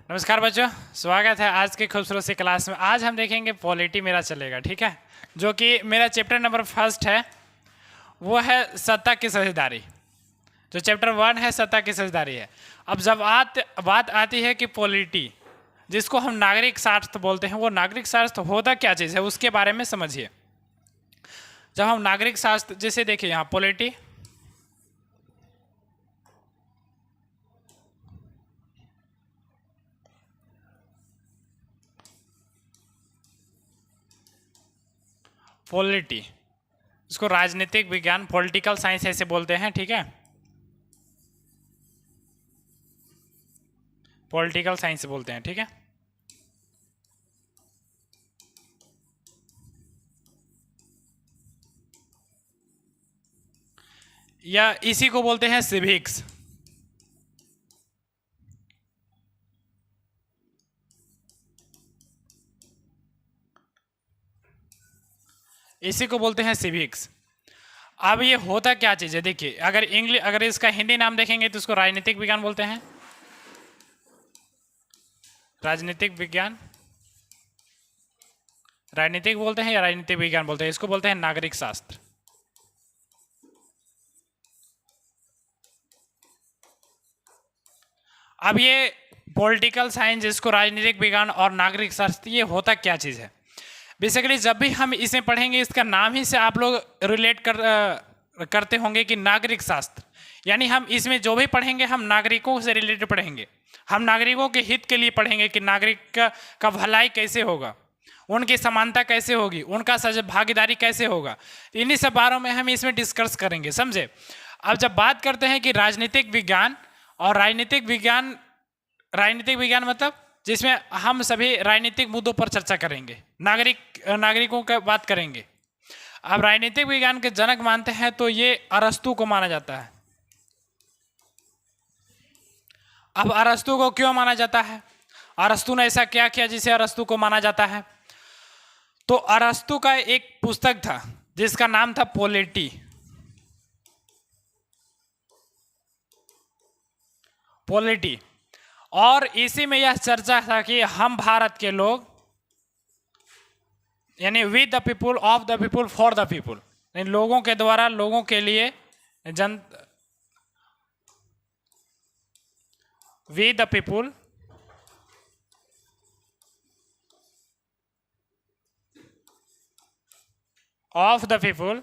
नमस्कार बच्चों, स्वागत है आज के खूबसूरत सी क्लास में। आज हम देखेंगे पॉलिटी मेरा चलेगा, ठीक है। जो कि मेरा चैप्टर नंबर फर्स्ट है, वो है सत्ता की साझेदारी। जो चैप्टर 1 है सत्ता की साझेदारी है। अब जब बात आती है कि पॉलिटी, जिसको हम नागरिक स्वार्थ बोलते हैं, वो नागरिक स्वार्थ होता क्या चीज़ है उसके बारे में समझिए। जब हम नागरिक स्वार्थ, जैसे देखिए यहाँ पॉलिटी, पॉलिटी इसको राजनीतिक विज्ञान, पॉलिटिकल साइंस ऐसे बोलते हैं, ठीक है। पॉलिटिकल साइंस बोलते हैं, ठीक है। या इसी को बोलते हैं सिविक्स। इसी को बोलते हैं सिविक्स। अब ये होता क्या चीज़ है, देखिए, अगर इसका हिंदी नाम देखेंगे तो इसको राजनीतिक विज्ञान बोलते हैं। राजनीतिक विज्ञान, राजनीतिक बोलते हैं या राजनीतिक विज्ञान बोलते हैं, इसको बोलते हैं नागरिक शास्त्र। अब ये पॉलिटिकल साइंस, इसको राजनीतिक विज्ञान और नागरिक शास्त्र, ये होता क्या चीज़ है। बेसिकली जब भी हम इसे पढ़ेंगे, इसका नाम ही से आप लोग रिलेट करते होंगे कि नागरिक शास्त्र, यानी हम इसमें जो भी पढ़ेंगे हम नागरिकों से रिलेटेड पढ़ेंगे। हम नागरिकों के हित के लिए पढ़ेंगे कि नागरिक का भलाई कैसे होगा, उनकी समानता कैसे होगी, उनका भागीदारी कैसे होगा। इन्हीं सब बारों में हम इसमें डिस्कस करेंगे, समझे। अब जब बात करते हैं कि राजनीतिक विज्ञान और राजनीतिक विज्ञान मतलब जिसमें हम सभी राजनीतिक मुद्दों पर चर्चा करेंगे, नागरिकों का बात करेंगे। अब राजनीतिक विज्ञान के जनक मानते हैं तो ये अरस्तु को माना जाता है। अब अरस्तु को क्यों माना जाता है, अरस्तु ने ऐसा क्या किया जिसे अरस्तु को माना जाता है। तो अरस्तु का एक पुस्तक था जिसका नाम था पॉलिटी। और इसी में यह चर्चा था कि हम भारत के लोग, यानी with the people, of the people, for the people, लोगों के द्वारा, लोगों के लिए, we the people, of the people,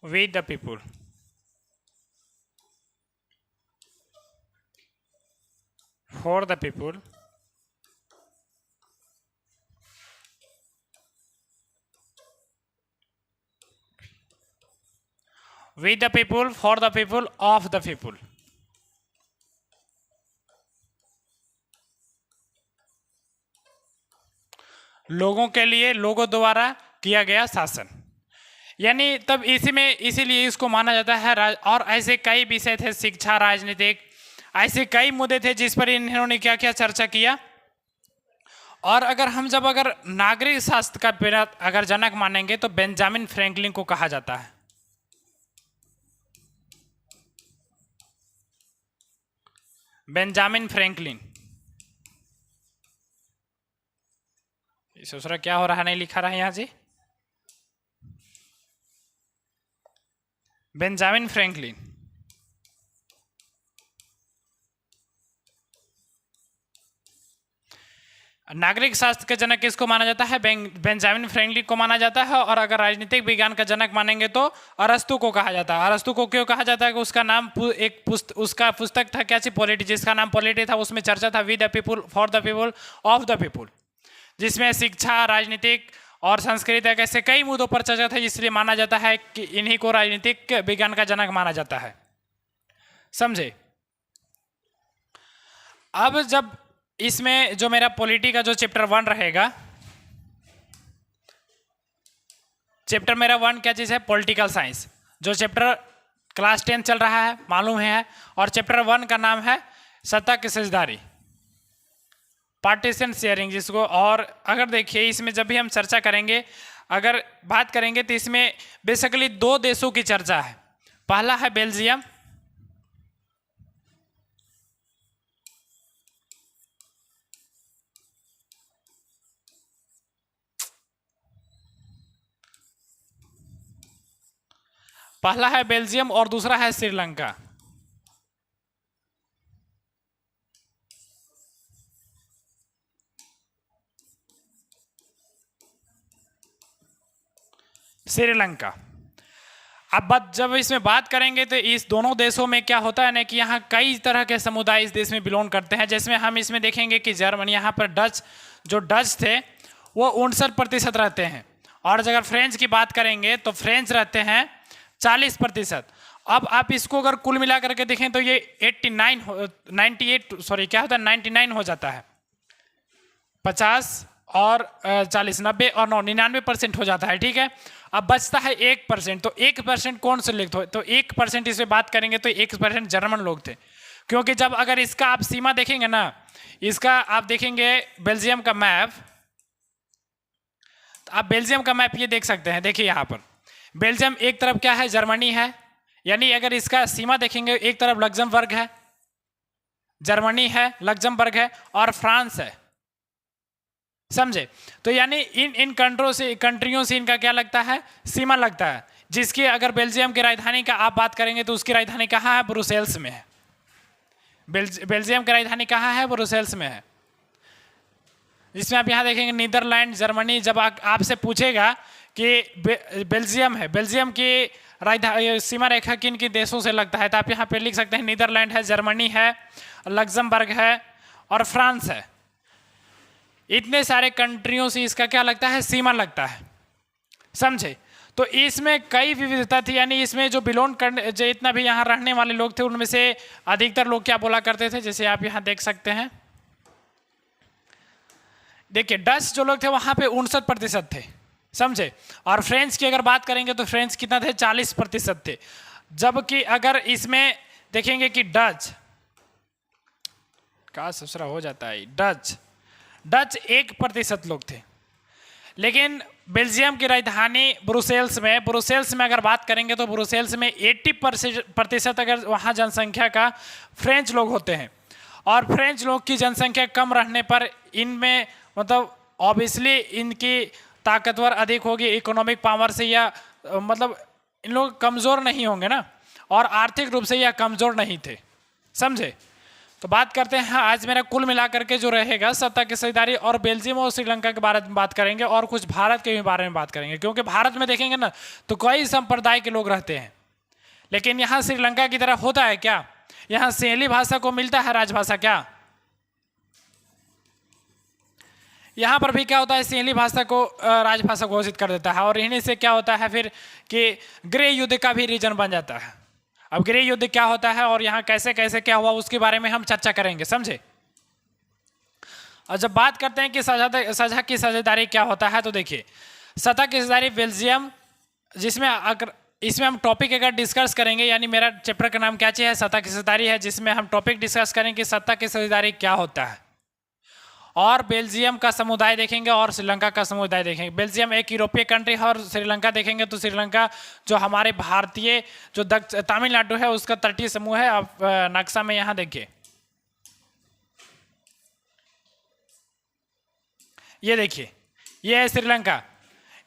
with the people, for the people, with the people, for the people, of the people। लोगों के लिए, लोगों द्वारा किया गया शासन, यानी तब इसीलिए इसको माना जाता है। और ऐसे कई विषय थे, शिक्षा, राजनीतिक, ऐसे कई मुद्दे थे जिस पर इन्होंने क्या क्या चर्चा किया। और अगर नागरिक शास्त्र का अगर जनक मानेंगे तो बेंजामिन फ्रैंकलिन को कहा जाता है। बेंजामिन फ्रैंकलिन, सोच रहा क्या हो रहा, नहीं लिखा रहा है यहाँ जी। बेंजामिन फ्रैंकलिन, नागरिक शास्त्र के जनक किसको माना जाता है, बेंजामिन फ्रैंकलिन को माना जाता है। और अगर राजनीतिक विज्ञान का जनक मानेंगे तो अरस्तु को कहा जाता है। अरस्तु को क्यों कहा जाता है कि उसका नाम उसका पुस्तक था क्या सी, पॉलिटी, जिसका नाम पॉलिटी था। उसमें चर्चा था with the people, for the people, of the people, जिसमें शिक्षा, राजनीतिक और संस्कृति ऐसे कई मुद्दों पर चर्चा था, इसलिए माना जाता है कि इन्हीं को राजनीतिक विज्ञान का जनक माना जाता है, समझे। अब जब इसमें जो मेरा पॉलिटी का जो चैप्टर 1 रहेगा, चैप्टर मेरा 1 क्या चीज़ है, पॉलिटिकल साइंस। जो चैप्टर क्लास 10 चल रहा है मालूम है, और चैप्टर 1 का नाम है सत्ता की साझेदारी। पार्टीशन शेयरिंग जिसको, और अगर देखिए इसमें जब भी हम चर्चा करेंगे, अगर बात करेंगे तो इसमें बेसिकली दो देशों की चर्चा है। पहला है बेल्जियम, और दूसरा है श्रीलंका। अब जब इसमें बात करेंगे तो इस दोनों देशों में क्या होता है ना कि यहाँ कई तरह के समुदाय इस देश में बिलोंग करते हैं। जैसे हम इसमें देखेंगे कि जर्मनी, यहाँ पर डच थे वो 59% रहते हैं, और अगर फ्रेंच की बात करेंगे तो फ्रेंच रहते हैं 40%। अब आप इसको अगर कुल मिला करके देखें तो ये 99 हो जाता है। 50 और 40, 90 और 99% हो जाता है, ठीक है। अब बचता है 1%, तो 1% कौन से लिखते हो, तो 1% इसमें बात करेंगे तो 1% जर्मन लोग थे। क्योंकि जब अगर इसका आप सीमा देखेंगे ना, इसका आप देखेंगे बेल्जियम का मैप, तो आप बेल्जियम का मैप ये देख सकते हैं। देखिए यहाँ पर बेल्जियम एक तरफ क्या है, जर्मनी है, यानी अगर इसका सीमा देखेंगे एक तरफ लग्जमबर्ग है, जर्मनी है, लग्जमबर्ग है और फ्रांस है, समझे। तो यानी इन कंट्रियों से इनका क्या लगता है, सीमा लगता है। जिसकी अगर बेल्जियम की राजधानी का आप बात करेंगे तो उसकी राजधानी कहाँ है, ब्रुसेल्स में है। बेल्जियम की राजधानी कहाँ है, ब्रुसेल्स में है। जिसमें आप यहाँ देखेंगे नीदरलैंड, जर्मनी। जब आपसे पूछेगा कि बेल्जियम है, बेल्जियम की राजधानी सीमा रेखा किन किन देशों से लगता है, तो आप यहाँ पे लिख सकते हैं नीदरलैंड है, जर्मनी है, लग्जमबर्ग है और फ्रांस है। इतने सारे कंट्रियों से इसका क्या लगता है, सीमा लगता है, समझे। तो इसमें कई विविधता थी, यानी इसमें जो बिलोंग करने जो इतना भी यहाँ रहने वाले लोग थे उनमें से अधिकतर लोग क्या बोला करते थे, जैसे आप यहाँ देख सकते हैं। देखिए डच जो लोग थे वहाँ पे 59% थे, समझे। और फ्रेंच की अगर बात करेंगे तो फ्रेंच कितना थे, 40% थे। जबकि अगर इसमें देखेंगे कि डच का ससुरा हो जाता है, डच 1% लोग थे। लेकिन बेल्जियम की राजधानी ब्रुसेल्स में अगर बात करेंगे तो ब्रुसेल्स में 80% अगर वहाँ जनसंख्या का फ्रेंच लोग होते हैं। और फ्रेंच लोग की जनसंख्या कम रहने पर इनमें मतलब ऑब्वियसली इनकी ताकतवर अधिक होगी इकोनॉमिक पावर से, या मतलब इन लोग कमज़ोर नहीं होंगे ना, और आर्थिक रूप से यह कमज़ोर नहीं थे, समझे। तो बात करते हैं आज मेरा कुल मिलाकर के जो रहेगा सत्ता की साझेदारी, और बेल्जियम और श्रीलंका के बारे में बात करेंगे और कुछ भारत के भी बारे में बात करेंगे। क्योंकि भारत में देखेंगे ना तो कई संप्रदाय के लोग रहते हैं, लेकिन यहाँ श्रीलंका की तरह होता है क्या, यहाँ सहेली भाषा को मिलता है राजभाषा क्या, यहाँ पर भी क्या होता है, सहेली भाषा को राजभाषा घोषित कर देता है। और इन्हीं से क्या होता है फिर कि गृह युद्ध का भी रीजन बन जाता है। अब गृह युद्ध क्या होता है और यहाँ कैसे कैसे क्या हुआ उसके बारे में हम चर्चा करेंगे, समझे। और जब बात करते हैं कि साझा की साझेदारी क्या होता है, तो देखिए सत्ता की साझेदारी बेल्जियम, जिसमें अगर इसमें हम टॉपिक अगर डिस्कस करेंगे, यानी मेरा चैप्टर का नाम क्या है, सत्ता की साझेदारी है, जिसमें हम टॉपिक डिस्कस करेंगे कि सत्ता की साझेदारी क्या होता है। और बेल्जियम का समुदाय देखेंगे और श्रीलंका का समुदाय देखेंगे। बेल्जियम एक यूरोपीय कंट्री है, और श्रीलंका देखेंगे तो श्रीलंका जो हमारे भारतीय जो तमिलनाडु है उसका तटीय समूह है। आप नक्शा में यहाँ देखिए, ये देखिए ये है श्रीलंका।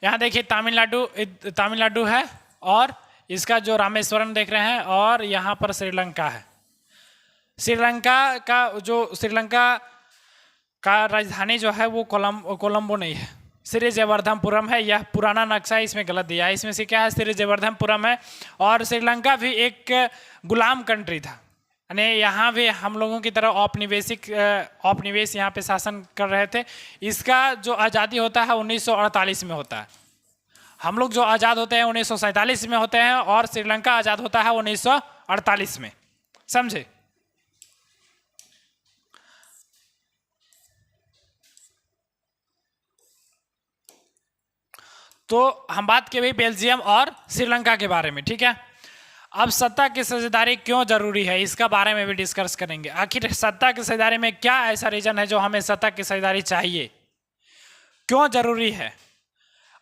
यहाँ देखिए तमिलनाडु है, और इसका जो रामेश्वरम देख रहे हैं, और यहाँ पर श्रीलंका है। श्रीलंका का राजधानी जो है वो कोलंबो नहीं है, श्री जयवर्धनपुरम है। यह पुराना नक्शा है, इसमें गलत दिया है, इसमें से क्या है, श्री जयवर्धनपुरम है। और श्रीलंका भी एक गुलाम कंट्री था, यानी यहाँ भी हम लोगों की तरह औपनिवेश यहाँ पे शासन कर रहे थे। इसका जो आज़ादी होता है 1948 में होता है। हम लोग जो आज़ाद होते हैं 1947 में होते हैं, और श्रीलंका आज़ाद होता है 1948 में, समझे। तो हम बात किए भाई बेल्जियम और श्रीलंका के बारे में, ठीक है। अब सत्ता की साझेदारी क्यों जरूरी है, इसका बारे में भी डिस्कस करेंगे। आखिर सत्ता की साझेदारी में क्या ऐसा रीजन है जो हमें सत्ता की साझेदारी चाहिए, क्यों जरूरी है,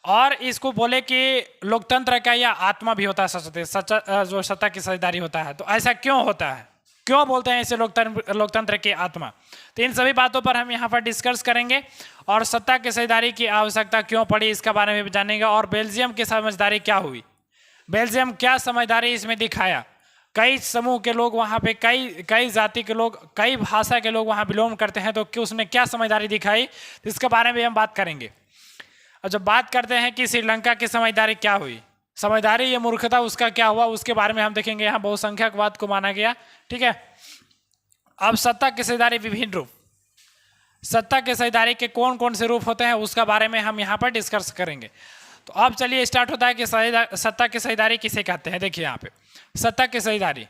और इसको बोले कि लोकतंत्र का यह आत्मा भी होता है सच्चा जो सत्ता की साझेदारी होता है, तो ऐसा क्यों होता है, क्यों बोलते हैं इसे लोकतंत्र की आत्मा। तो इन सभी बातों पर हम यहाँ पर डिस्कस करेंगे और सत्ता की साझेदारी की आवश्यकता क्यों पड़ी इसका बारे में भी जानेंगे, और बेल्जियम की समझदारी क्या हुई, बेल्जियम क्या समझदारी इसमें दिखाया, कई समूह के लोग वहाँ पे कई जाति के लोग कई भाषा के लोग वहाँ बिलोंग करते हैं, तो क्यों उसने क्या समझदारी दिखाई, तो इसके बारे में हम बात करेंगे। और जब बात करते हैं कि श्रीलंका की समझदारी क्या हुई, समझदारी ये मूर्खता उसका क्या हुआ, उसके बारे में हम देखेंगे। यहाँ बहुसंख्यकवाद को माना गया, ठीक है। अब सत्ता की साझेदारी विभिन्न रूप, सत्ता की साझेदारी के कौन कौन से रूप होते हैं उसका बारे में हम यहाँ पर डिस्कस करेंगे। तो अब चलिए स्टार्ट होता है कि सत्ता की साझेदारी किसे कहते हैं। देखिए यहाँ पे सत्ता की साझेदारी,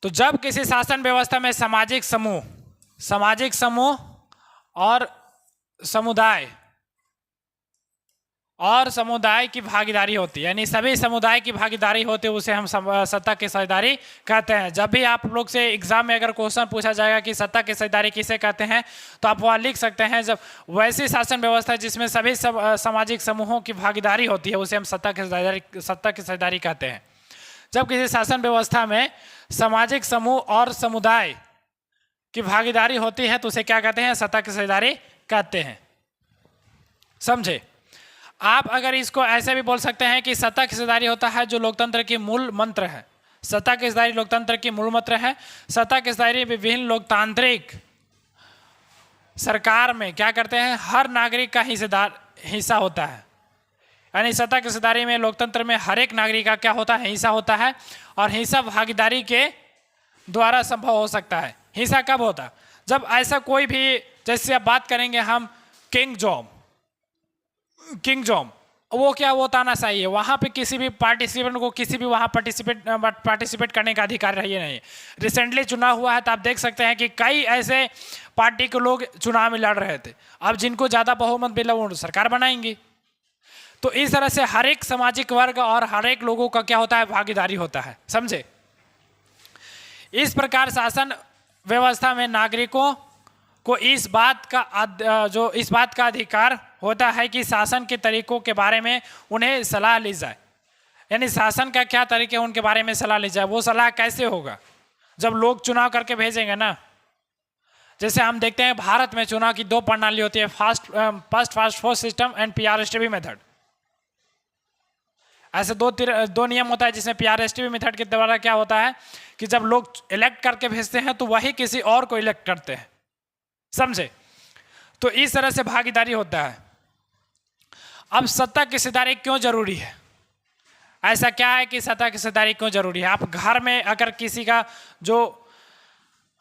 तो जब किसी शासन व्यवस्था में सामाजिक समूह और समुदाय की भागीदारी होती है, यानी सभी समुदाय की भागीदारी होती है, उसे हम सत्ता की साझेदारी कहते हैं। जब भी आप लोग से एग्जाम में अगर क्वेश्चन पूछा जाएगा कि सत्ता की साझेदारी किसे कहते हैं, तो आप वहाँ लिख सकते हैं जब वैसी शासन व्यवस्था जिसमें सभी सामाजिक समूहों की भागीदारी होती है, उसे हम सत्ता की साझेदारी कहते हैं। जब किसी शासन व्यवस्था में सामाजिक समूह और समुदाय की भागीदारी होती है तो उसे क्या कहते हैं, सत्ता की साझेदारी कहते हैं, समझे। आप अगर इसको ऐसे भी बोल सकते हैं कि सत्ता की साझेदारी होता है जो लोकतंत्र की मूल मंत्र है, सत्ता की साझेदारी लोकतंत्र की मूल मंत्र है। सत्ता की साझेदारी विभिन्न लोकतांत्रिक सरकार में क्या करते हैं, हर नागरिक का हिस्सा होता है, यानी सत्ता की साझेदारी में लोकतंत्र में हर एक नागरिक का क्या होता है, हिस्सा होता है, और हिस्सा भागीदारी के द्वारा संभव हो सकता है। हिस्सा कब होता, जब ऐसा कोई भी, जैसे आप बात करेंगे हम किंग जॉम, वो क्या, वो तानाशाही है, वहाँ पे किसी भी पार्टिसिपेंट को किसी भी वहाँ पार्टिसिपेट करने का अधिकार रही नहीं। रिसेंटली चुनाव हुआ है तो आप देख सकते हैं कि कई ऐसे पार्टी के लोग चुनाव में लड़ रहे थे, अब जिनको ज़्यादा बहुमत मिला वो सरकार बनाएंगी। तो इस तरह से हर एक सामाजिक वर्ग और हर एक लोगों का क्या होता है, भागीदारी होता है, समझे। इस प्रकार शासन व्यवस्था में नागरिकों को इस बात का अधिकार होता है कि शासन के तरीकों के बारे में उन्हें सलाह ली जाए, यानी शासन का क्या तरीके उनके बारे में सलाह ली जाए। वो सलाह कैसे होगा, जब लोग चुनाव करके भेजेंगे ना। जैसे हम देखते हैं भारत में चुनाव की 2 प्रणाली होती है, first fast system and PRSTV method. ऐसे दो नियम होता है जिसमें PRSTV मेथड के द्वारा क्या होता है कि जब लोग इलेक्ट करके भेजते हैं तो वही किसी और को इलेक्ट करते हैं, समझे। तो इस तरह से भागीदारी होता है। अब सत्ता की साझेदारी क्यों जरूरी है, ऐसा क्या है कि सत्ता की साझेदारी क्यों जरूरी है। आप घर में अगर किसी का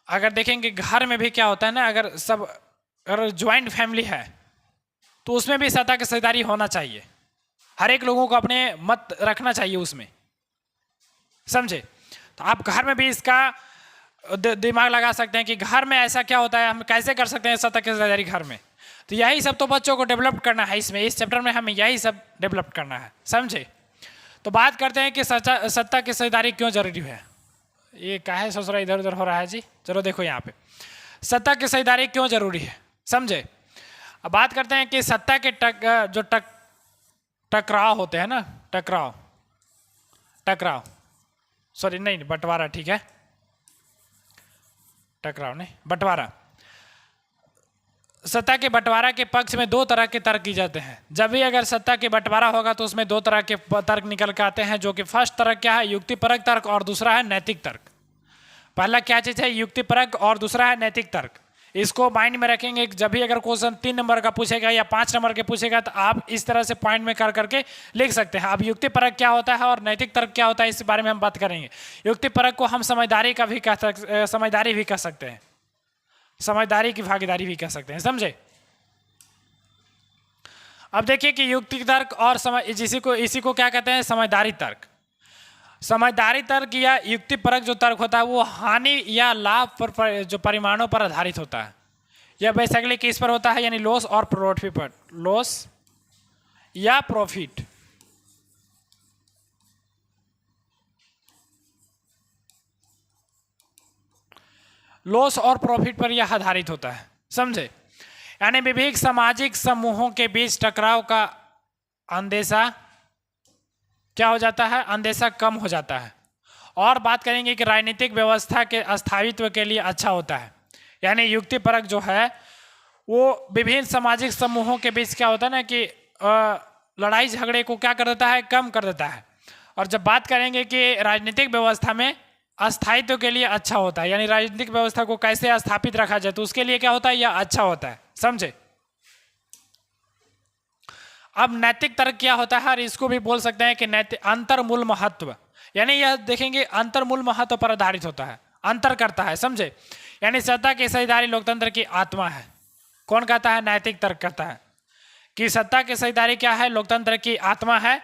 अगर देखेंगे घर में भी क्या होता है ना, अगर ज्वाइंट फैमिली है तो उसमें भी सत्ता की साझेदारी होना चाहिए, हर एक लोगों को अपने मत रखना चाहिए उसमें, समझे। तो आप घर में भी इसका दिमाग लगा सकते हैं कि घर में ऐसा क्या होता है, हम कैसे कर सकते हैं सत्ता की साझेदारी घर में। तो यही सब तो बच्चों को डेवलप करना है, इस चैप्टर में हमें यही सब डेवलप करना है, समझे। तो बात करते हैं कि सत्ता की साझेदारी क्यों जरूरी है। ये काहे ससुरा इधर उधर हो रहा है जी, चलो देखो यहाँ पे सत्ता की साझेदारी क्यों जरूरी है, समझे। अब बात करते हैं कि सत्ता के टकराव होते हैं ना, टकराव सॉरी नहीं बंटवारा, ठीक है, टकराव नहीं बंटवारा। सत्ता के बंटवारा के पक्ष में 2 तरह के तर्क की जाते हैं। जब भी अगर सत्ता के बंटवारा होगा तो उसमें 2 तरह के तर्क निकल के आते हैं, जो कि फर्स्ट तर्क क्या है, युक्तिपरक तर्क, और दूसरा है नैतिक तर्क। पहला क्या चीज़ है, युक्तिपरक, और दूसरा है नैतिक तर्क। इसको माइंड में रखेंगे, जब भी अगर क्वेश्चन 3 नंबर का पूछेगा या 5 नंबर के पूछेगा तो आप इस तरह से पॉइंट में कर करके लिख सकते हैं। अब युक्तिपरक क्या होता है और नैतिक तर्क क्या होता है, इस बारे में हम बात करेंगे। युक्तिपरक को हम समझदारी भी कह सकते हैं, समझदारी की भागीदारी भी कह सकते हैं, समझे। अब देखिए कि युक्ति तर्क और इसी को क्या कहते हैं, समझदारी तर्क। समझदारी तर्क या युक्तिपरक जो तर्क होता है वो हानि या लाभ पर जो परिमाणों पर आधारित होता है। यह बेसिकली किस पर होता है, यानी लॉस और प्रॉफिट पर, लॉस या प्रॉफिट। लॉस और प्रॉफिट पर यह आधारित होता है, समझे। यानी विभिन्न सामाजिक समूहों के बीच टकराव का अंदेशा क्या हो जाता है, अंदेशा कम हो जाता है। और बात करेंगे कि राजनीतिक व्यवस्था के स्थायित्व के लिए अच्छा होता है। यानी युक्तिपरक जो है वो विभिन्न सामाजिक समूहों के बीच क्या होता है ना कि लड़ाई झगड़े को क्या कर देता है, कम कर देता है। और जब बात करेंगे कि राजनीतिक व्यवस्था में अस्थायित्व के लिए अच्छा होता है, यानी राजनीतिक व्यवस्था को कैसे स्थापित रखा जाए तो उसके लिए क्या होता है, यह अच्छा होता है, समझे। अब नैतिक तर्क क्या होता है, और इसको भी बोल सकते हैं कि नैतिक अंतर्मूल महत्व, यानी यह देखेंगे अंतर्मूल महत्व पर आधारित होता है, अंतर करता है, समझे। यानी सत्ता की साझेदारी लोकतंत्र की आत्मा है। कौन कहता है, नैतिक तर्क कहता है कि सत्ता की साझेदारी क्या है, लोकतंत्र की आत्मा है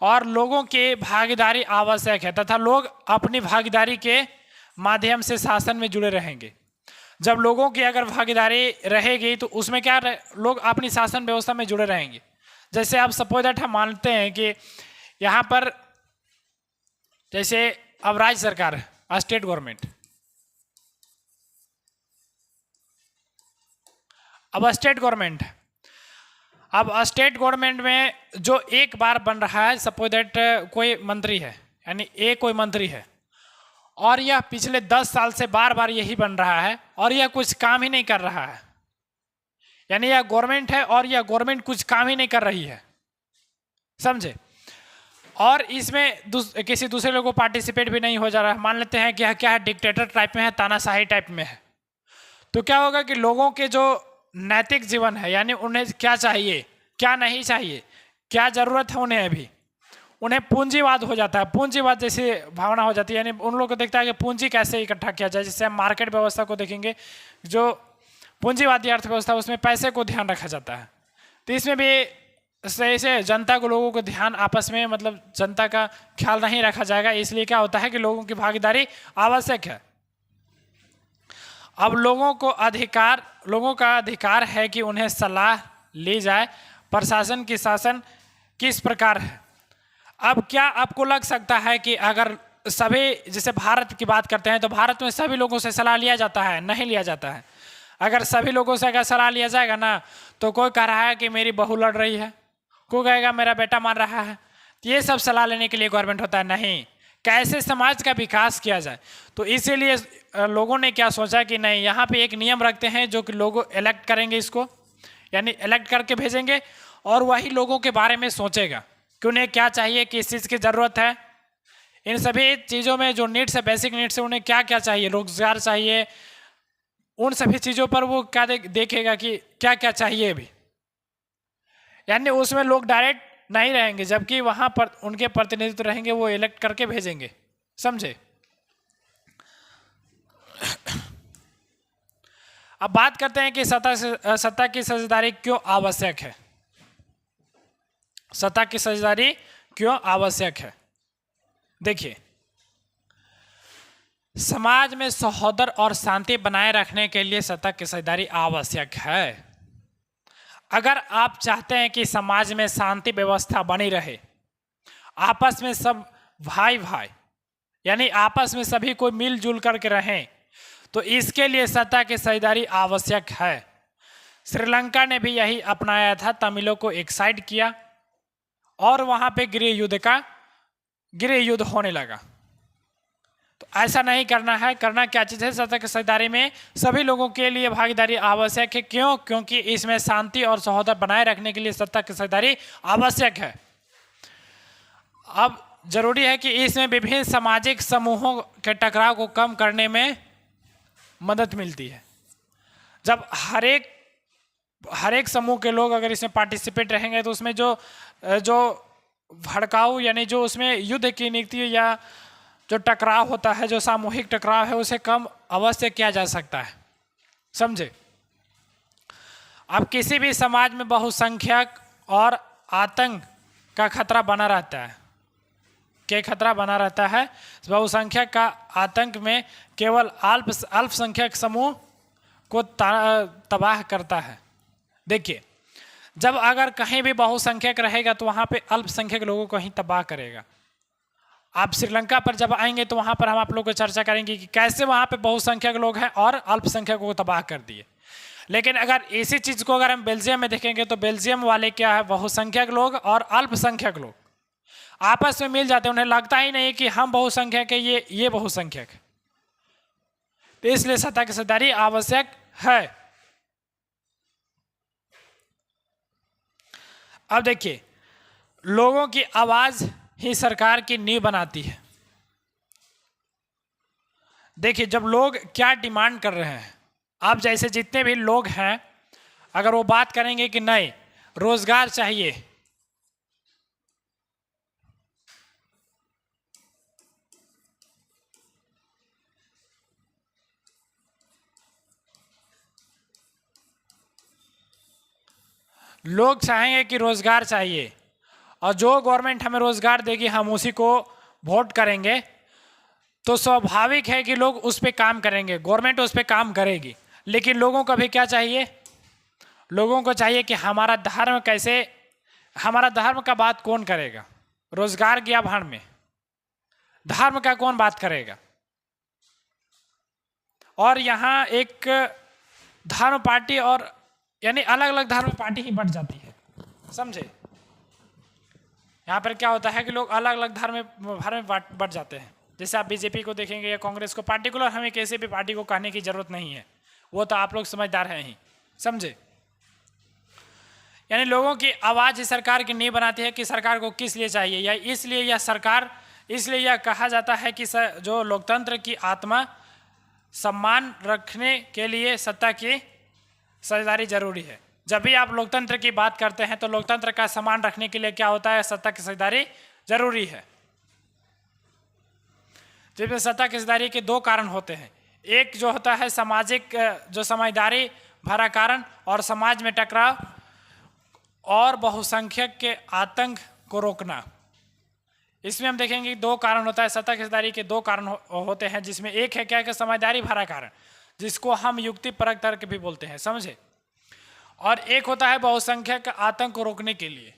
और लोगों की भागीदारी आवश्यक है तथा लोग अपनी भागीदारी के माध्यम से शासन में जुड़े रहेंगे। जब लोगों की अगर भागीदारी रहेगी तो उसमें क्या लोग अपनी शासन व्यवस्था में जुड़े रहेंगे। जैसे आप सपोज दैट हम मानते हैं कि यहाँ पर जैसे अब राज्य सरकार है, स्टेट गवर्नमेंट, अब स्टेट गवर्नमेंट है। अब स्टेट गवर्नमेंट में जो एक बार बन रहा है, सपोज दैट कोई मंत्री है, यानी कोई मंत्री है और यह पिछले 10 साल से बार बार यही बन रहा है और यह कुछ काम ही नहीं कर रहा है, यानी यह गवर्नमेंट है और यह गवर्नमेंट कुछ काम ही नहीं कर रही है, समझे। और इसमें किसी दूसरे लोगों को पार्टिसिपेट भी नहीं हो जा रहा है। मान लेते हैं कि यह क्या है, डिक्टेटर टाइप में है, तानाशाही टाइप में है। तो क्या होगा कि लोगों के जो नैतिक जीवन है, यानी उन्हें क्या चाहिए, क्या नहीं चाहिए, क्या जरूरत है उन्हें, अभी उन्हें पूंजीवाद हो जाता है, पूंजीवाद जैसी भावना हो जाती है। यानी उन लोगों को देखता है कि पूंजी कैसे इकट्ठा किया जाए। जैसे हम मार्केट व्यवस्था को देखेंगे, जो पूंजीवादी अर्थव्यवस्था उसमें पैसे को ध्यान रखा जाता है। तो इसमें भी ऐसे जनता को, लोगों को ध्यान आपस में, मतलब जनता का ख्याल नहीं रखा जाएगा। इसलिए क्या होता है कि लोगों की भागीदारी आवश्यक है। अब लोगों का अधिकार है कि उन्हें सलाह ली जाए प्रशासन की शासन किस प्रकार है। अब क्या आपको लग सकता है कि अगर सभी, जैसे भारत की बात करते हैं तो भारत में सभी लोगों से सलाह लिया जाता है, नहीं लिया जाता है। अगर सभी लोगों से अगर सलाह लिया जाएगा ना, तो कोई कह रहा है कि मेरी बहू लड़ रही है, कोई कहेगा मेरा बेटा मार रहा है, तो ये सब सलाह लेने के लिए गवर्नमेंट होता है, नहीं, कैसे समाज का विकास किया जाए। तो इसीलिए लोगों ने क्या सोचा कि नहीं, यहाँ पे एक नियम रखते हैं जो कि लोग इलेक्ट करेंगे इसको, यानी इलेक्ट करके भेजेंगे और वही लोगों के बारे में सोचेगा कि उन्हें क्या चाहिए, किस चीज़ की ज़रूरत है। इन सभी चीज़ों में जो नीड्स है, बेसिक नीड्स है, उन्हें क्या क्या चाहिए, रोजगार चाहिए, उन सभी चीज़ों पर वो क्या देखेगा कि क्या क्या चाहिए अभी। यानी उसमें लोग डायरेक्ट नहीं रहेंगे, जबकि वहाँ पर उनके प्रतिनिधित्व रहेंगे, वो इलेक्ट करके भेजेंगे, समझे। अब बात करते हैं कि सत्ता की साझेदारी क्यों आवश्यक है। सत्ता की साझेदारी क्यों आवश्यक है, देखिए, समाज में सौहार्द और शांति बनाए रखने के लिए सत्ता की साझेदारी आवश्यक है। अगर आप चाहते हैं कि समाज में शांति व्यवस्था बनी रहे, आपस में सब भाई भाई, यानी आपस में सभी कोई मिलजुल करके रहें, तो इसके लिए सत्ता की साझेदारी आवश्यक है। श्रीलंका ने भी यही अपनाया था, तमिलों को एक साइड किया और वहाँ पे गृह युद्ध होने लगा। तो ऐसा नहीं करना है। करना क्या चीज़ है, सत्ता की साझेदारी में सभी लोगों के लिए भागीदारी आवश्यक है। क्यों? क्योंकि इसमें शांति और सौहार्द बनाए रखने के लिए सत्ता की साझेदारी आवश्यक है। अब जरूरी है कि इसमें विभिन्न सामाजिक समूहों के टकराव को कम करने में मदद मिलती है। जब हर एक समूह के लोग अगर इसमें पार्टिसिपेट रहेंगे तो उसमें जो भड़काऊ, यानी जो उसमें युद्ध की नीति या जो टकराव होता है, जो सामूहिक टकराव है, उसे कम अवश्य किया जा सकता है, समझे। अब किसी भी समाज में बहुसंख्यक और आतंक का खतरा बना रहता है। क्या खतरा बना रहता है? बहुसंख्यक का आतंक में केवल अल्पसंख्यक समूह को तबाह करता है। देखिए, जब अगर कहीं भी बहुसंख्यक रहेगा तो वहाँ पे अल्पसंख्यक लोगों को ही तबाह करेगा। आप श्रीलंका पर जब आएंगे तो वहाँ पर हम आप लोग को चर्चा करेंगे कि कैसे वहाँ पे बहुसंख्यक लोग हैं और अल्पसंख्यकों को तबाह कर दिए। लेकिन अगर इसी चीज़ को अगर हम बेल्जियम में देखेंगे तो बेल्जियम वाले क्या है, बहुसंख्यक लोग और अल्पसंख्यक लोग आपस में मिल जाते हैं, उन्हें लगता ही नहीं कि हम बहुसंख्यक है, ये बहुसंख्यक है। तो इसलिए सत्ता की साझेदारी आवश्यक है। अब देखिए, लोगों की आवाज ही सरकार की नींव बनाती है। देखिए, जब लोग क्या डिमांड कर रहे हैं, आप जैसे जितने भी लोग हैं, अगर वो बात करेंगे कि नहीं रोजगार चाहिए, लोग चाहेंगे कि रोजगार चाहिए और जो गवर्नमेंट हमें रोजगार देगी हम उसी को वोट करेंगे, तो स्वाभाविक है कि लोग उस पर काम करेंगे, गवर्नमेंट उस पर काम करेगी। लेकिन लोगों को भी क्या चाहिए, लोगों को चाहिए कि हमारा धर्म कैसे, हमारा धर्म का बात कौन करेगा, रोजगार की आभार में धर्म का कौन बात करेगा। और यहाँ एक धर्म पार्टी और यानी अलग अलग धर्म पार्टी ही बढ़ जाती है, समझे। यहाँ पर क्या होता है कि लोग अलग अलग धर्म में बढ़ जाते हैं। जैसे आप बीजेपी को देखेंगे या कांग्रेस को, पार्टिकुलर हमें किसी भी पार्टी को कहने की जरूरत नहीं है, वो तो आप लोग समझदार हैं ही, समझे। यानी लोगों की आवाज़ ही सरकार की नींव बनाती है कि सरकार को किस लिए चाहिए, या इसलिए यह सरकार, इसलिए यह कहा जाता है कि जो लोकतंत्र की आत्मा सम्मान रखने के लिए सत्ता की साझेदारी जरूरी है। जब भी आप लोकतंत्र की बात करते हैं तो लोकतंत्र का सम्मान रखने के लिए क्या होता है, सत्ता की साझेदारी जरूरी है। जिसमें सत्ता की साझेदारी के दो कारण होते हैं, एक जो होता है सामाजिक जो समझदारी भरा कारण और समाज में टकराव और बहुसंख्यक के आतंक को रोकना। इसमें हम देखेंगे दो कारण होता है, सत्ता की साझेदारी के दो कारण होते हैं, जिसमें एक है क्या कि समझदारी भरा कारण, जिसको हम युक्तिपरक तर्क भी बोलते हैं, समझे। और एक होता है बहुसंख्यक आतंक को रोकने के लिए।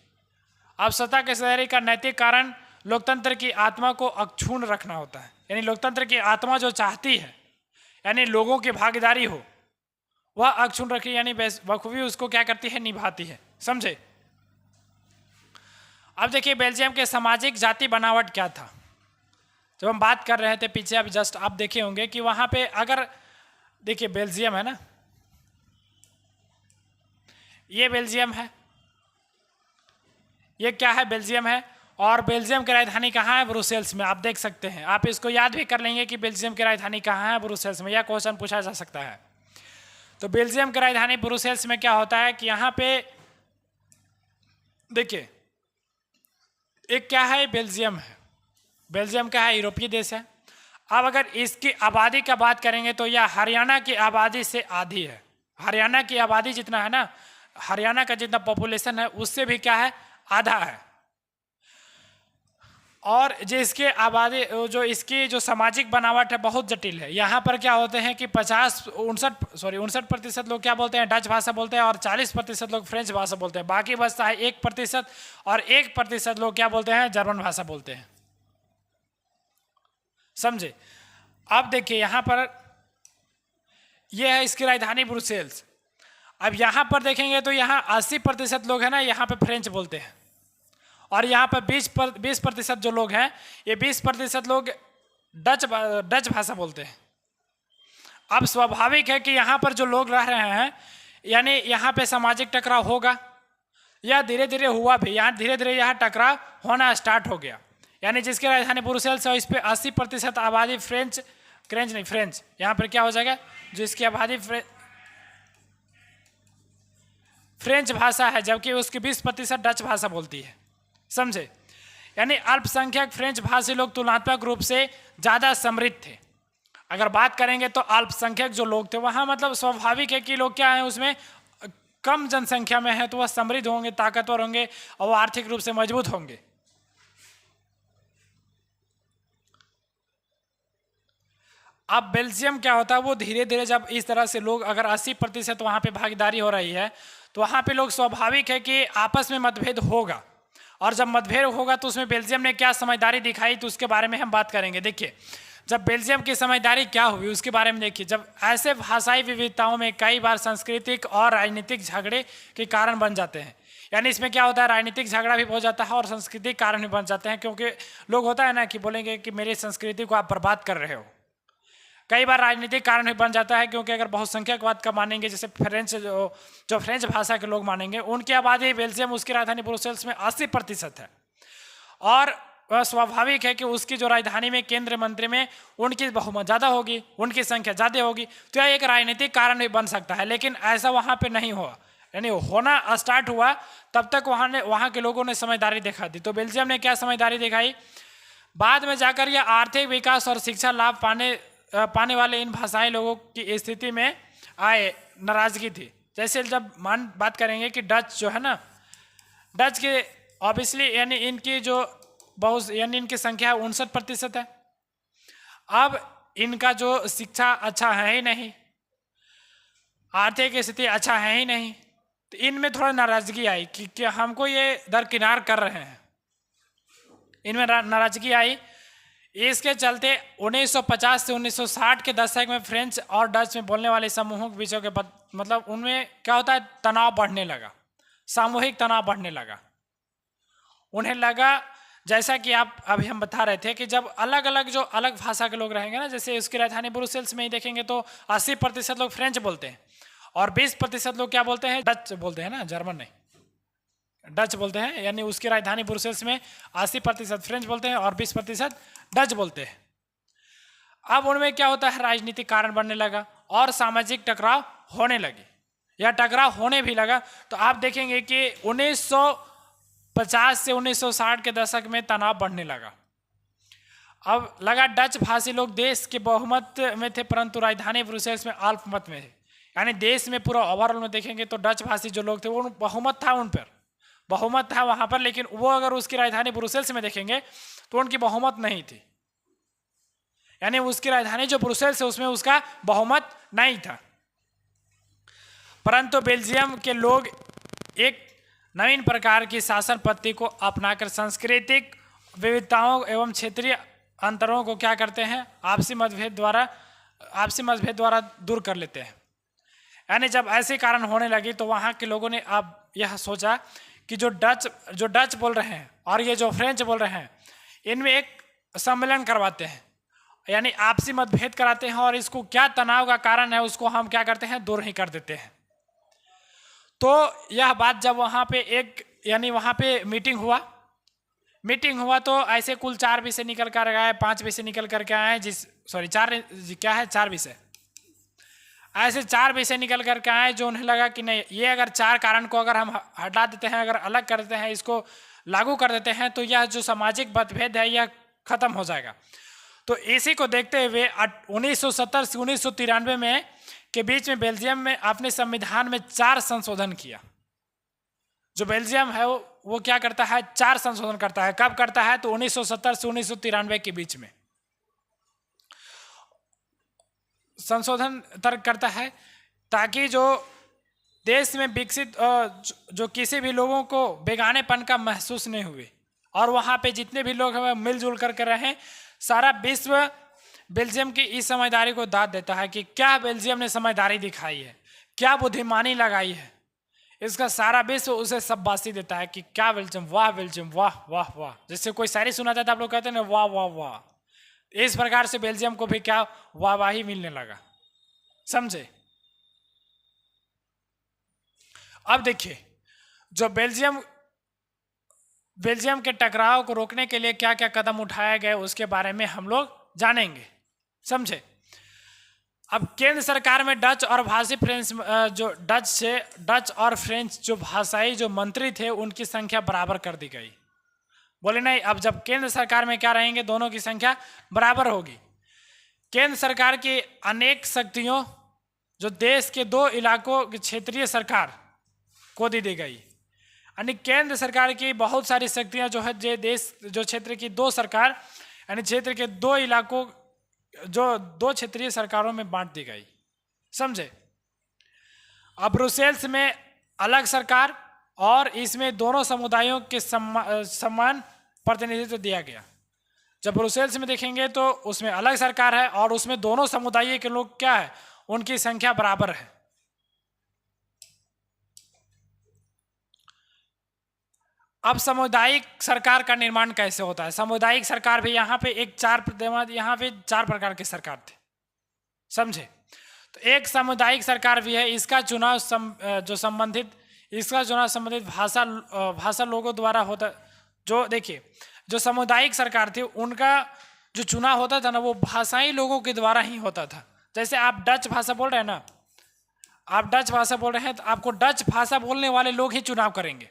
अब सत्ता की साझेदारी का नैतिक कारण लोकतंत्र की आत्मा को अक्षुण्ण रखना होता है, यानी लोकतंत्र की आत्मा जो चाहती है, यानी लोगों की भागीदारी हो, वह अक्षुण्ण रखी, यानी बखूबी उसको क्या करती है, निभाती है, समझे। अब देखिए बेल्जियम के सामाजिक जाति बनावट क्या था। जब हम बात कर रहे थे पीछे, अब जस्ट आप देखे होंगे कि वहां पे अगर देखिए बेल्जियम है ना, ये बेल्जियम है, ये क्या है, बेल्जियम है। और बेल्जियम की राजधानी कहाँ है, ब्रुसेल्स में। आप देख सकते हैं, आप इसको याद भी कर लेंगे कि बेल्जियम की राजधानी कहाँ है, ब्रुसेल्स में। यह क्वेश्चन पूछा जा सकता है। तो बेल्जियम की राजधानी ब्रुसेल्स में क्या होता है कि यहाँ पे देखिए एक क्या है, बेल्जियम है। बेल्जियम क्या है, यूरोपीय देश है। अब अगर इसकी आबादी का बात करेंगे तो यह हरियाणा की आबादी से आधी है। हरियाणा की आबादी जितना है ना, हरियाणा का जितना पॉपुलेशन है उससे भी क्या है, आधा है। और जो इसके आबादी, जो इसकी जो सामाजिक बनावट है बहुत जटिल है। यहाँ पर क्या होते हैं कि 59% लोग क्या बोलते हैं, डच भाषा बोलते हैं, और 40% लोग फ्रेंच भाषा बोलते हैं। बाकी बचता है 1%, और 1% लोग क्या बोलते हैं, जर्मन भाषा बोलते हैं, समझे। अब देखिए यहाँ पर यह है इसकी राजधानी ब्रुसेल्स। अब यहाँ पर देखेंगे तो यहाँ 80% लोग हैं ना, यहाँ पे फ्रेंच बोलते हैं, और यहाँ पर 20% जो लोग हैं, ये 20% लोग डच भाषा बोलते हैं। अब स्वाभाविक है कि यहाँ पर जो लोग रह रहे हैं, यानी यहाँ पे सामाजिक टकराव होगा, या धीरे धीरे हुआ भी, यहाँ धीरे धीरे यहाँ टकराव होना स्टार्ट हो गया। यानी जिसकी राजधानी ब्रुसेल्स है, इस पर 80% आबादी फ्रेंच यहाँ पर क्या हो जाएगा, जो इसकी आबादी फ्रेंच भाषा है, जबकि उसकी 20% डच भाषा बोलती है, समझे। यानी अल्पसंख्यक फ्रेंच भाषी लोग तुलनात्मक रूप से ज़्यादा समृद्ध थे। अगर बात करेंगे तो अल्पसंख्यक जो लोग थे वहाँ, मतलब स्वाभाविक है कि लोग क्या हैं, उसमें कम जनसंख्या में है, तो वह समृद्ध होंगे, ताकतवर होंगे, और वह आर्थिक रूप से मजबूत होंगे। अब बेल्जियम क्या होता है, वो धीरे धीरे जब इस तरह से लोग, अगर 80% वहाँ पे भागीदारी हो रही है, तो वहाँ पे लोग स्वाभाविक है कि आपस में मतभेद होगा, और जब मतभेद होगा तो उसमें बेल्जियम ने क्या समझदारी दिखाई, तो उसके बारे में हम बात करेंगे। देखिए, जब बेल्जियम की समझदारी क्या हुई उसके बारे में देखिए। जब ऐसे भाषाई विविधताओं में कई बार सांस्कृतिक और राजनीतिक झगड़े के कारण बन जाते हैं, यानी इसमें क्या होता है, राजनीतिक झगड़ा भी हो जाता है और सांस्कृतिक कारण भी बन जाते हैं, क्योंकि लोग होता है ना कि बोलेंगे कि मेरी संस्कृति को आप बर्बाद कर रहे हो। कई बार राजनीतिक कारण भी बन जाता है, क्योंकि अगर बहुसंख्यकवाद का मानेंगे, जैसे फ्रेंच जो फ्रेंच भाषा के लोग मानेंगे, उनकी आबादी बेल्जियम उसकी राजधानी ब्रुसेल्स में 80% है, और स्वाभाविक है कि उसकी जो राजधानी में केंद्र मंत्री में उनकी बहुमत ज़्यादा होगी, उनकी संख्या ज़्यादा होगी, तो यह एक राजनीतिक कारण भी बन सकता है। लेकिन ऐसा वहाँ पे नहीं हुआ, यानी होना स्टार्ट हुआ तब तक वहाँ के लोगों ने समझदारी दिखा दी। तो बेल्जियम ने क्या समझदारी दिखाई, बाद में जाकर यह आर्थिक विकास और शिक्षा लाभ पाने वाले इन भाषाई लोगों की स्थिति में आए नाराजगी थी। जैसे जब बात करेंगे कि डच जो है ना, डच के ऑब्वियसली यानी इनकी जो यानी इनकी संख्या 59% है। अब इनका जो शिक्षा अच्छा है ही नहीं, आर्थिक स्थिति अच्छा है ही नहीं, तो इनमें थोड़ा नाराजगी आई कि हमको ये दरकिनार कर रहे हैं, इनमें नाराजगी आई। इसके चलते 1950 से 1960 के दशक में फ्रेंच और डच में बोलने वाले समूहों के बीचों के मतलब उनमें क्या होता है, तनाव बढ़ने लगा, सामूहिक तनाव बढ़ने लगा। उन्हें लगा, जैसा कि आप अभी हम बता रहे थे, कि जब अलग अलग भाषा के लोग रहेंगे ना, जैसे उसकी राजधानी ब्रुसेल्स में ही देखेंगे तो 80% लोग फ्रेंच बोलते हैं और 20% लोग क्या बोलते हैं, डच बोलते हैं ना, जर्मन नहीं, डच बोलते हैं। यानी उसकी राजधानी ब्रुसेल्स में 80% फ्रेंच बोलते हैं और 20% डच बोलते हैं। अब उनमें क्या होता है, राजनीतिक कारण बनने लगा और सामाजिक टकराव होने लगे, या टकराव होने भी लगा। तो आप देखेंगे कि 1950 से 1960 के दशक में तनाव बढ़ने लगा। अब लगा डच भाषी लोग देश के बहुमत में थे, परंतु राजधानी ब्रुसेल्स में अल्पमत में थे। यानी देश में पूरा ओवरऑल में देखेंगे तो डच भाषी जो लोग थे वो बहुमत था, उन पर बहुमत था वहाँ पर, लेकिन वो अगर उसकी राजधानी ब्रुसेल्स में देखेंगे तो उनकी बहुमत नहीं थी। यानी उसकी राजधानी जो ब्रुसेल्स है उसमें उसका बहुमत नहीं था। परंतु बेल्जियम के लोग एक नवीन प्रकार की शासन पद्धति को अपनाकर सांस्कृतिक विविधताओं एवं क्षेत्रीय अंतरों को क्या करते हैं, आपसी मतभेद द्वारा दूर कर लेते हैं। यानी जब ऐसे कारण होने लगी तो वहाँ के लोगों ने अब यह सोचा कि जो डच बोल रहे हैं और ये जो फ्रेंच बोल रहे हैं, इनमें एक सम्मेलन करवाते हैं, यानी आपसी मतभेद कराते हैं, और इसको क्या तनाव का कारण है उसको हम क्या करते हैं, दूर ही कर देते हैं। तो यह बात जब वहाँ पे वहाँ पे मीटिंग हुआ तो ऐसे कुल 4 विषय निकल कर आए, 5 विषय निकल करके आए, 4 विषय, ऐसे 4 विषय निकल करके आए जो उन्हें लगा कि नहीं, ये अगर 4 कारण को अगर हम हटा देते हैं, अगर अलग कर देते हैं, इसको लागू कर देते हैं, तो यह जो सामाजिक मतभेद है यह खत्म हो जाएगा। तो इसी को देखते हुए 1970 से 1993 में के बीच में बेल्जियम में अपने संविधान में 4 संशोधन किया। जो बेल्जियम है वो क्या करता है, 4 संशोधन करता है। कब करता है, तो 1970 से 1993 के बीच में संशोधन तर्क करता है, ताकि जो देश में विकसित जो किसी भी लोगों को बेगानेपन का महसूस नहीं हुए, और वहाँ पे जितने भी लोग हैं मिलजुल करके रहें। सारा विश्व बेल्जियम की इस समझदारी को दाद देता है कि क्या बेल्जियम ने समझदारी दिखाई है, क्या बुद्धिमानी लगाई है, इसका सारा विश्व उसे सबबासी देता है कि क्या बेल्जियम, वाह बेल्जियम, वाह वाह वाह। जैसे कोई शायरी सुना जाता है, आप लोग कहते हैं ना, वाह वाह वाह। इस प्रकार से बेल्जियम को भी क्या वाहवाही मिलने लगा, समझे। अब देखिए, जो बेल्जियम के टकराव को रोकने के लिए क्या क्या कदम उठाए गए उसके बारे में हम लोग जानेंगे, समझे। अब केंद्र सरकार में डच और भाषी फ्रेंच जो डच और फ्रेंच जो भाषाई जो मंत्री थे उनकी संख्या बराबर कर दी गई। बोले नहीं, अब जब केंद्र सरकार में क्या रहेंगे, दोनों की संख्या बराबर होगी। केंद्र सरकार की अनेक शक्तियों जो देश के 2 इलाकों की क्षेत्रीय सरकार को दी गई, यानी केंद्र सरकार की बहुत सारी शक्तियां जो है जो क्षेत्र की 2 सरकार, यानी क्षेत्र के 2 इलाकों जो 2 क्षेत्रीय सरकारों में बांट दी गई, समझे। अब ब्रुसेल्स में अलग सरकार और इसमें दोनों समुदायों के समान प्रतिनिधित्व दिया गया। जब ब्रुसेल्स में देखेंगे तो उसमें अलग सरकार है और उसमें दोनों समुदाय के लोग क्या है, उनकी संख्या बराबर है। अब सामुदायिक सरकार का निर्माण कैसे होता है? सामुदायिक सरकार भी यहाँ पे यहाँ पे 4 प्रकार के सरकार थे, समझे? तो एक सामुदायिक सरकार भी है, इसका चुनाव संबंधित भाषा लोगों द्वारा होता। जो देखिए, जो सामुदायिक सरकार थी उनका जो चुनाव होता था ना, वो भाषाई लोगों के द्वारा ही होता था। जैसे आप डच भाषा बोल रहे हैं ना, आप डच भाषा बोल रहे हैं तो आपको डच भाषा बोलने वाले लोग ही चुनाव करेंगे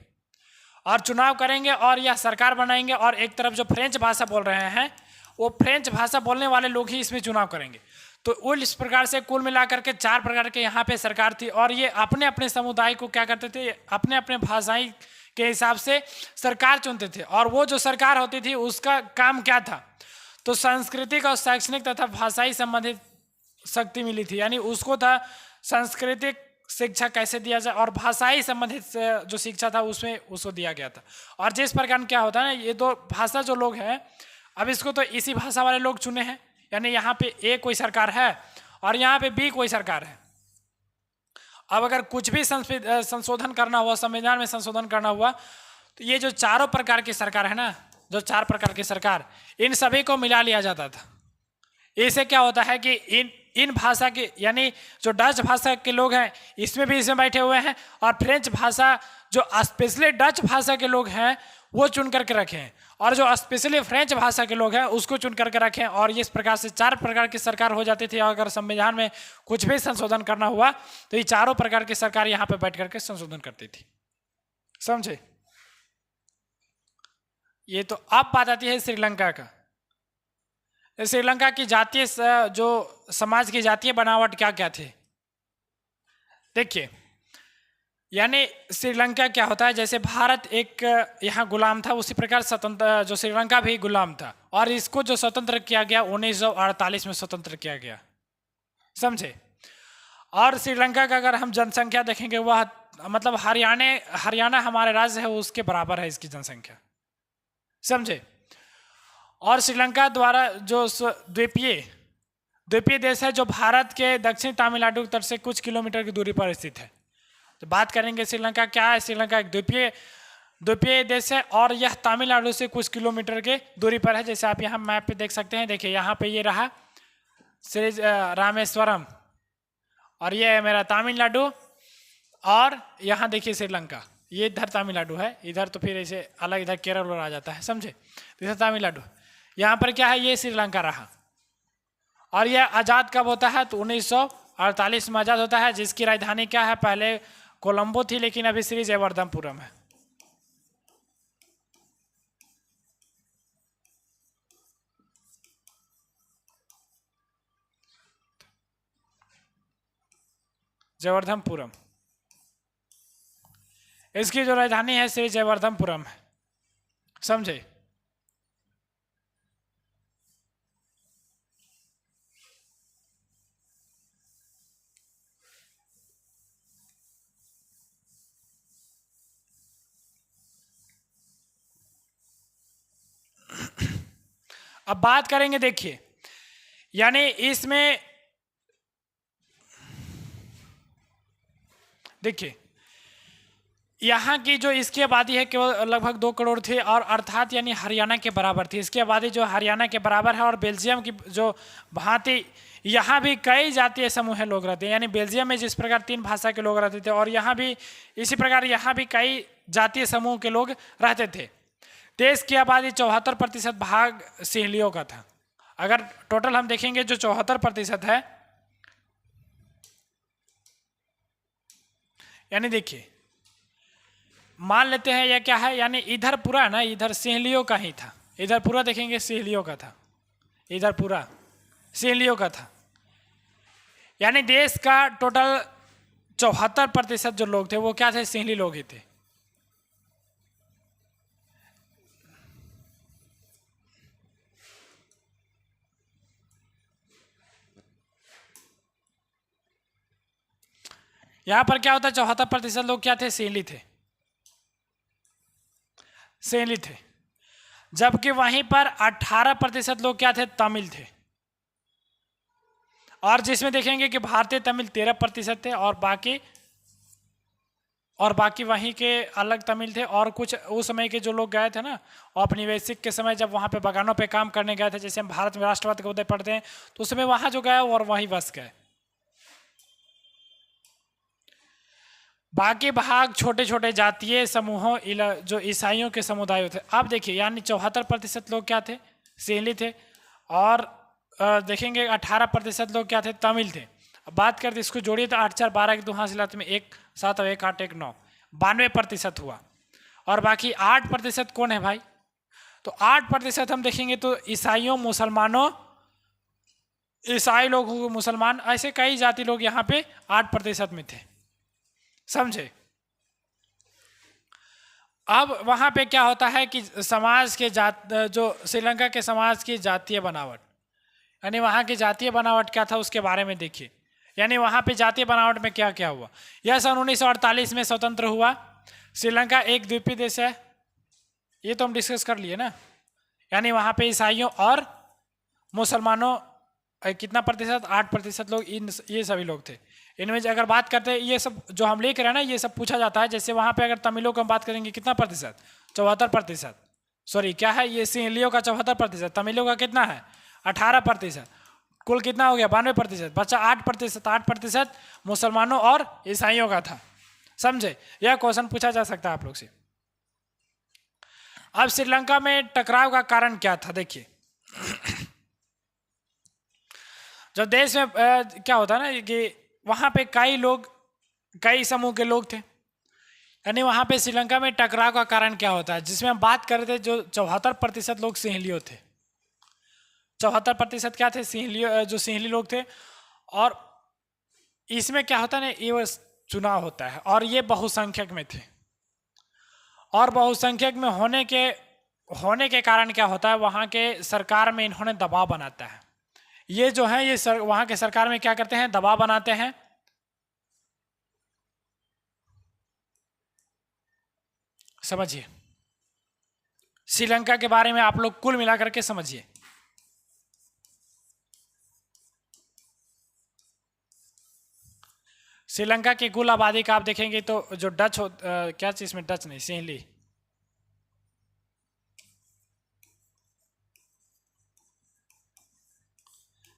और यह सरकार बनाएंगे। और एक तरफ जो फ्रेंच भाषा बोल रहे हैं, वो फ्रेंच भाषा बोलने वाले लोग ही इसमें चुनाव करेंगे। तो इस प्रकार से कुल मिलाकर के 4 प्रकार के यहाँ पे सरकार थी, और ये अपने अपने समुदाय को क्या करते थे, अपने अपने भाषाई के हिसाब से सरकार चुनते थे। और वो जो सरकार होती थी उसका काम क्या था, तो सांस्कृतिक और शैक्षणिक तथा भाषाई संबंधित शक्ति मिली थी। यानी उसको था सांस्कृतिक शिक्षा कैसे दिया जाए और भाषाई संबंधित जो शिक्षा था उसमें उसको दिया गया था। और जिस प्रकार क्या होता है ना, ये 2 भाषा जो लोग हैं, अब इसको तो इसी भाषा वाले लोग चुने हैं, यानी यहाँ पे ए कोई सरकार है और यहाँ पे बी कोई सरकार है। अब अगर कुछ भी संशोधन करना हुआ, संविधान में संशोधन करना हुआ, तो ये जो 4 प्रकार की सरकार है ना, जो 4 प्रकार की सरकार, इन सभी को मिला लिया जाता था। इससे क्या होता है कि इन भाषा के, यानी जो डच भाषा के लोग हैं इसमें बैठे हुए हैं, और फ्रेंच भाषा जो स्पेशली डच भाषा के लोग हैं वो चुन करके रखे हैं, और जो स्पेशली फ्रेंच भाषा के लोग हैं उसको चुन करके रखें। और इस प्रकार से 4 प्रकार की सरकार हो जाती थी। और अगर संविधान में कुछ भी संशोधन करना हुआ तो ये 4 प्रकार की सरकार यहाँ पे बैठ करके संशोधन करती थी, समझे? ये तो अब बात आती है श्रीलंका का। श्रीलंका की जातीय जो समाज की जातीय बनावट क्या क्या थी, देखिए। यानी श्रीलंका क्या होता है, जैसे भारत एक यहाँ गुलाम था, उसी प्रकार स्वतंत्र जो श्रीलंका भी गुलाम था, और इसको जो स्वतंत्र किया गया 1948 में स्वतंत्र किया गया, समझे? और श्रीलंका का अगर हम जनसंख्या देखेंगे, वह मतलब हरियाणा हमारे राज्य है उसके बराबर है इसकी जनसंख्या, समझे? और श्रीलंका द्वारा जो द्वीपीय देश है, जो भारत के दक्षिण तमिलनाडु तट से कुछ किलोमीटर की दूरी पर स्थित है। तो बात करेंगे श्रीलंका क्या है। श्रीलंका एक द्वीपीय देश है, और यह तमिलनाडु से कुछ किलोमीटर के दूरी पर है। जैसे आप यहाँ मैप पे देख सकते हैं, देखिए यहाँ पे ये रहा श्री रामेश्वरम, और ये है मेरा तमिलनाडु, और यहाँ देखिए श्रीलंका, ये इधर तमिलनाडु है, इधर तो फिर ऐसे अलग इधर केरल आ जाता है, समझे? इधर तमिलनाडु, यहाँ पर क्या है, ये श्रीलंका रहा। और यह आज़ाद कब होता है, तो 1948 में आज़ाद होता है, जिसकी राजधानी क्या है, पहले कोलंबो थी लेकिन अभी श्री जयवर्धनपुरम है। जयवर्धनपुरम, इसकी जो राजधानी है श्री जयवर्धनपुरम है, समझे? अब बात करेंगे, देखिए, यानी इसमें देखिए यहाँ की जो इसकी आबादी है केवल लगभग 2 करोड़ थी, और अर्थात यानी हरियाणा के बराबर थी इसकी आबादी, जो हरियाणा के बराबर है। और बेल्जियम की जो भांति यहाँ भी कई जातीय समूह लोग रहते हैं, यानी बेल्जियम में जिस प्रकार 3 भाषा के लोग रहते थे, और यहाँ भी इसी प्रकार यहाँ भी कई जातीय समूह के लोग रहते थे। देश की आबादी 74% भाग सिंहलियों का था। अगर टोटल हम देखेंगे जो 74% है, यानी देखिए मान लेते हैं यह क्या है, यानी इधर पूरा ना, इधर सिंहलियों का ही था, इधर पूरा देखेंगे सिंहलियों का था, इधर पूरा सिंहलियों का था। यानी देश का टोटल 74% जो लोग थे वो क्या थे, सिंहली लोग ही थे। यहाँ पर क्या होता है, 74% लोग क्या थे, सिंहली थे। सिंहली थे, जबकि वहीं पर 18% लोग क्या थे, तमिल थे। और जिसमें देखेंगे कि भारतीय तमिल 13% थे और बाकी वहीं के अलग तमिल थे। और कुछ उस समय के जो लोग गए थे ना औपनिवेशिक के समय, जब वहाँ पे बगानों पे काम करने गए थे, जैसे हम भारत में राष्ट्रवाद के उदय पढ़ते हैं, तो उस समय वहाँ जो गए और वहीं बस गए। बाकी भाग छोटे छोटे जातीय समूहों जो ईसाइयों के समुदाय थे। अब देखिए यानी 74% लोग क्या थे, सिंहली थे। और देखेंगे 18% लोग क्या थे, तमिल थे। अब बात करते इसको जोड़िए तो 8 4 12 एक 2 हासिलात में 1 7 और 1 8 1 9 92% हुआ। और बाकी 8% कौन है भाई, तो 8% हम देखेंगे तो ईसाइयों मुसलमानों, ईसाई लोग मुसलमान, ऐसे कई जाति लोग यहाँ पे 8% में थे, समझे। अब वहाँ पे क्या होता है कि समाज के जो श्रीलंका के समाज की जातीय बनावट, यानी वहाँ की जातीय बनावट क्या था उसके बारे में देखिए। यानी वहाँ पे जातीय बनावट में क्या क्या हुआ। यह सन 1948 में स्वतंत्र हुआ। श्रीलंका एक द्वीपीय देश है, ये तो हम डिस्कस कर लिए ना। यानी वहाँ पे ईसाइयों और मुसलमानों कितना प्रतिशत, 8% लोग, ये सभी लोग थे। इनमें अगर बात करते हैं ये सब जो हम लेकर है ना, ये सब पूछा जाता है। जैसे वहाँ पे अगर तमिलों की हम बात करेंगे कितना प्रतिशत, 74%। सॉरी क्या है ये, सिंहलियों का 74%, तमिलों का कितना है 18%। कुल कितना हो गया 92%, बचा 8%। 8% मुसलमानों और ईसाइयों का था, समझे। यह क्वेश्चन पूछा जा सकता है आप लोग से। अब श्रीलंका में टकराव का कारण क्या था, देखिए। जब देश में क्या होता है ना कि वहाँ पे कई समूह के लोग थे, यानी वहाँ पे श्रीलंका में टकराव का कारण क्या होता है, जिसमें हम बात कर रहे थे जो 74% लोग सिंहलियों थे। 74% क्या थे, जो सिंहली लोग थे। और इसमें क्या होता है ना, ये चुनाव होता है और ये बहुसंख्यक में थे। और बहुसंख्यक में होने के कारण क्या होता है, वहाँ के सरकार में इन्होंने दबाव बनाता है। ये जो है ये वहाँ के सरकार में क्या करते हैं, दबाव बनाते हैं। समझिए श्रीलंका के बारे में आप लोग कुल मिलाकर के समझिए। श्रीलंका की कुल आबादी का आप देखेंगे तो जो डच क्या चीज में, डच नहीं, सिंहली,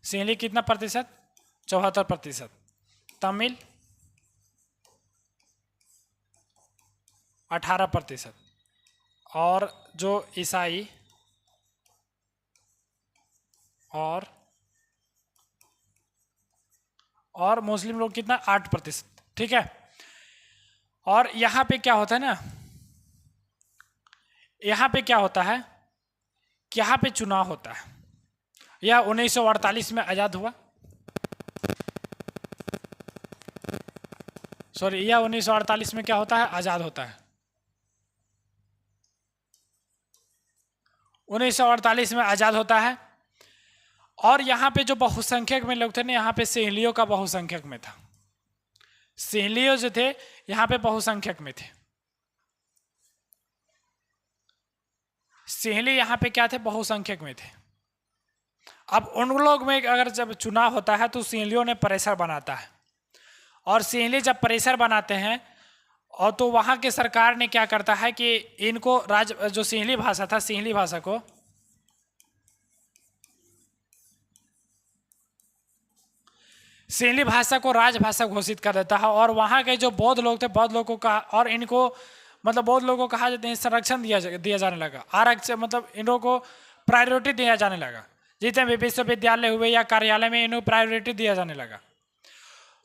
सिंहली कितना प्रतिशत, 74%। तमिल 18%। और जो ईसाई और मुस्लिम लोग कितना, 8%। ठीक है। और यहाँ पे क्या होता है ना, यहाँ पे क्या होता है कि यहाँ पे चुनाव होता है। यह 1948 में आज़ाद हुआ। सॉरी, यह 1948 में क्या होता है, आज़ाद होता है। 1948 में आज़ाद होता है। और यहाँ पे जो बहुसंख्यक में लोग थे ना, यहाँ पे सिंहलियों का बहुसंख्यक में था। सिंहलियों जो थे यहाँ पे बहुसंख्यक में थे। सिंहली यहाँ पे क्या थे, बहुसंख्यक में थे। अब उन लोग में अगर जब चुनाव होता है तो सिंहलियों ने प्रेशर बनाता है। और सिंहली जब प्रेशर बनाते हैं और तो वहाँ के सरकार ने क्या करता है कि इनको जो सिंहली भाषा था, सिंहली भाषा को राजभाषा घोषित कर देता है। और वहाँ के जो बौद्ध लोग थे, बौद्ध लोगों का और इनको मतलब बौद्ध लोगों को कहा जाता है संरक्षण दिया जाने लगा, आरक्षण, मतलब इन लोगों को प्रायोरिटी दिया जाने लगा। जितने भी विश्वविद्यालय हुए या कार्यालय में इन्हें प्रायोरिटी दिया जाने लगा।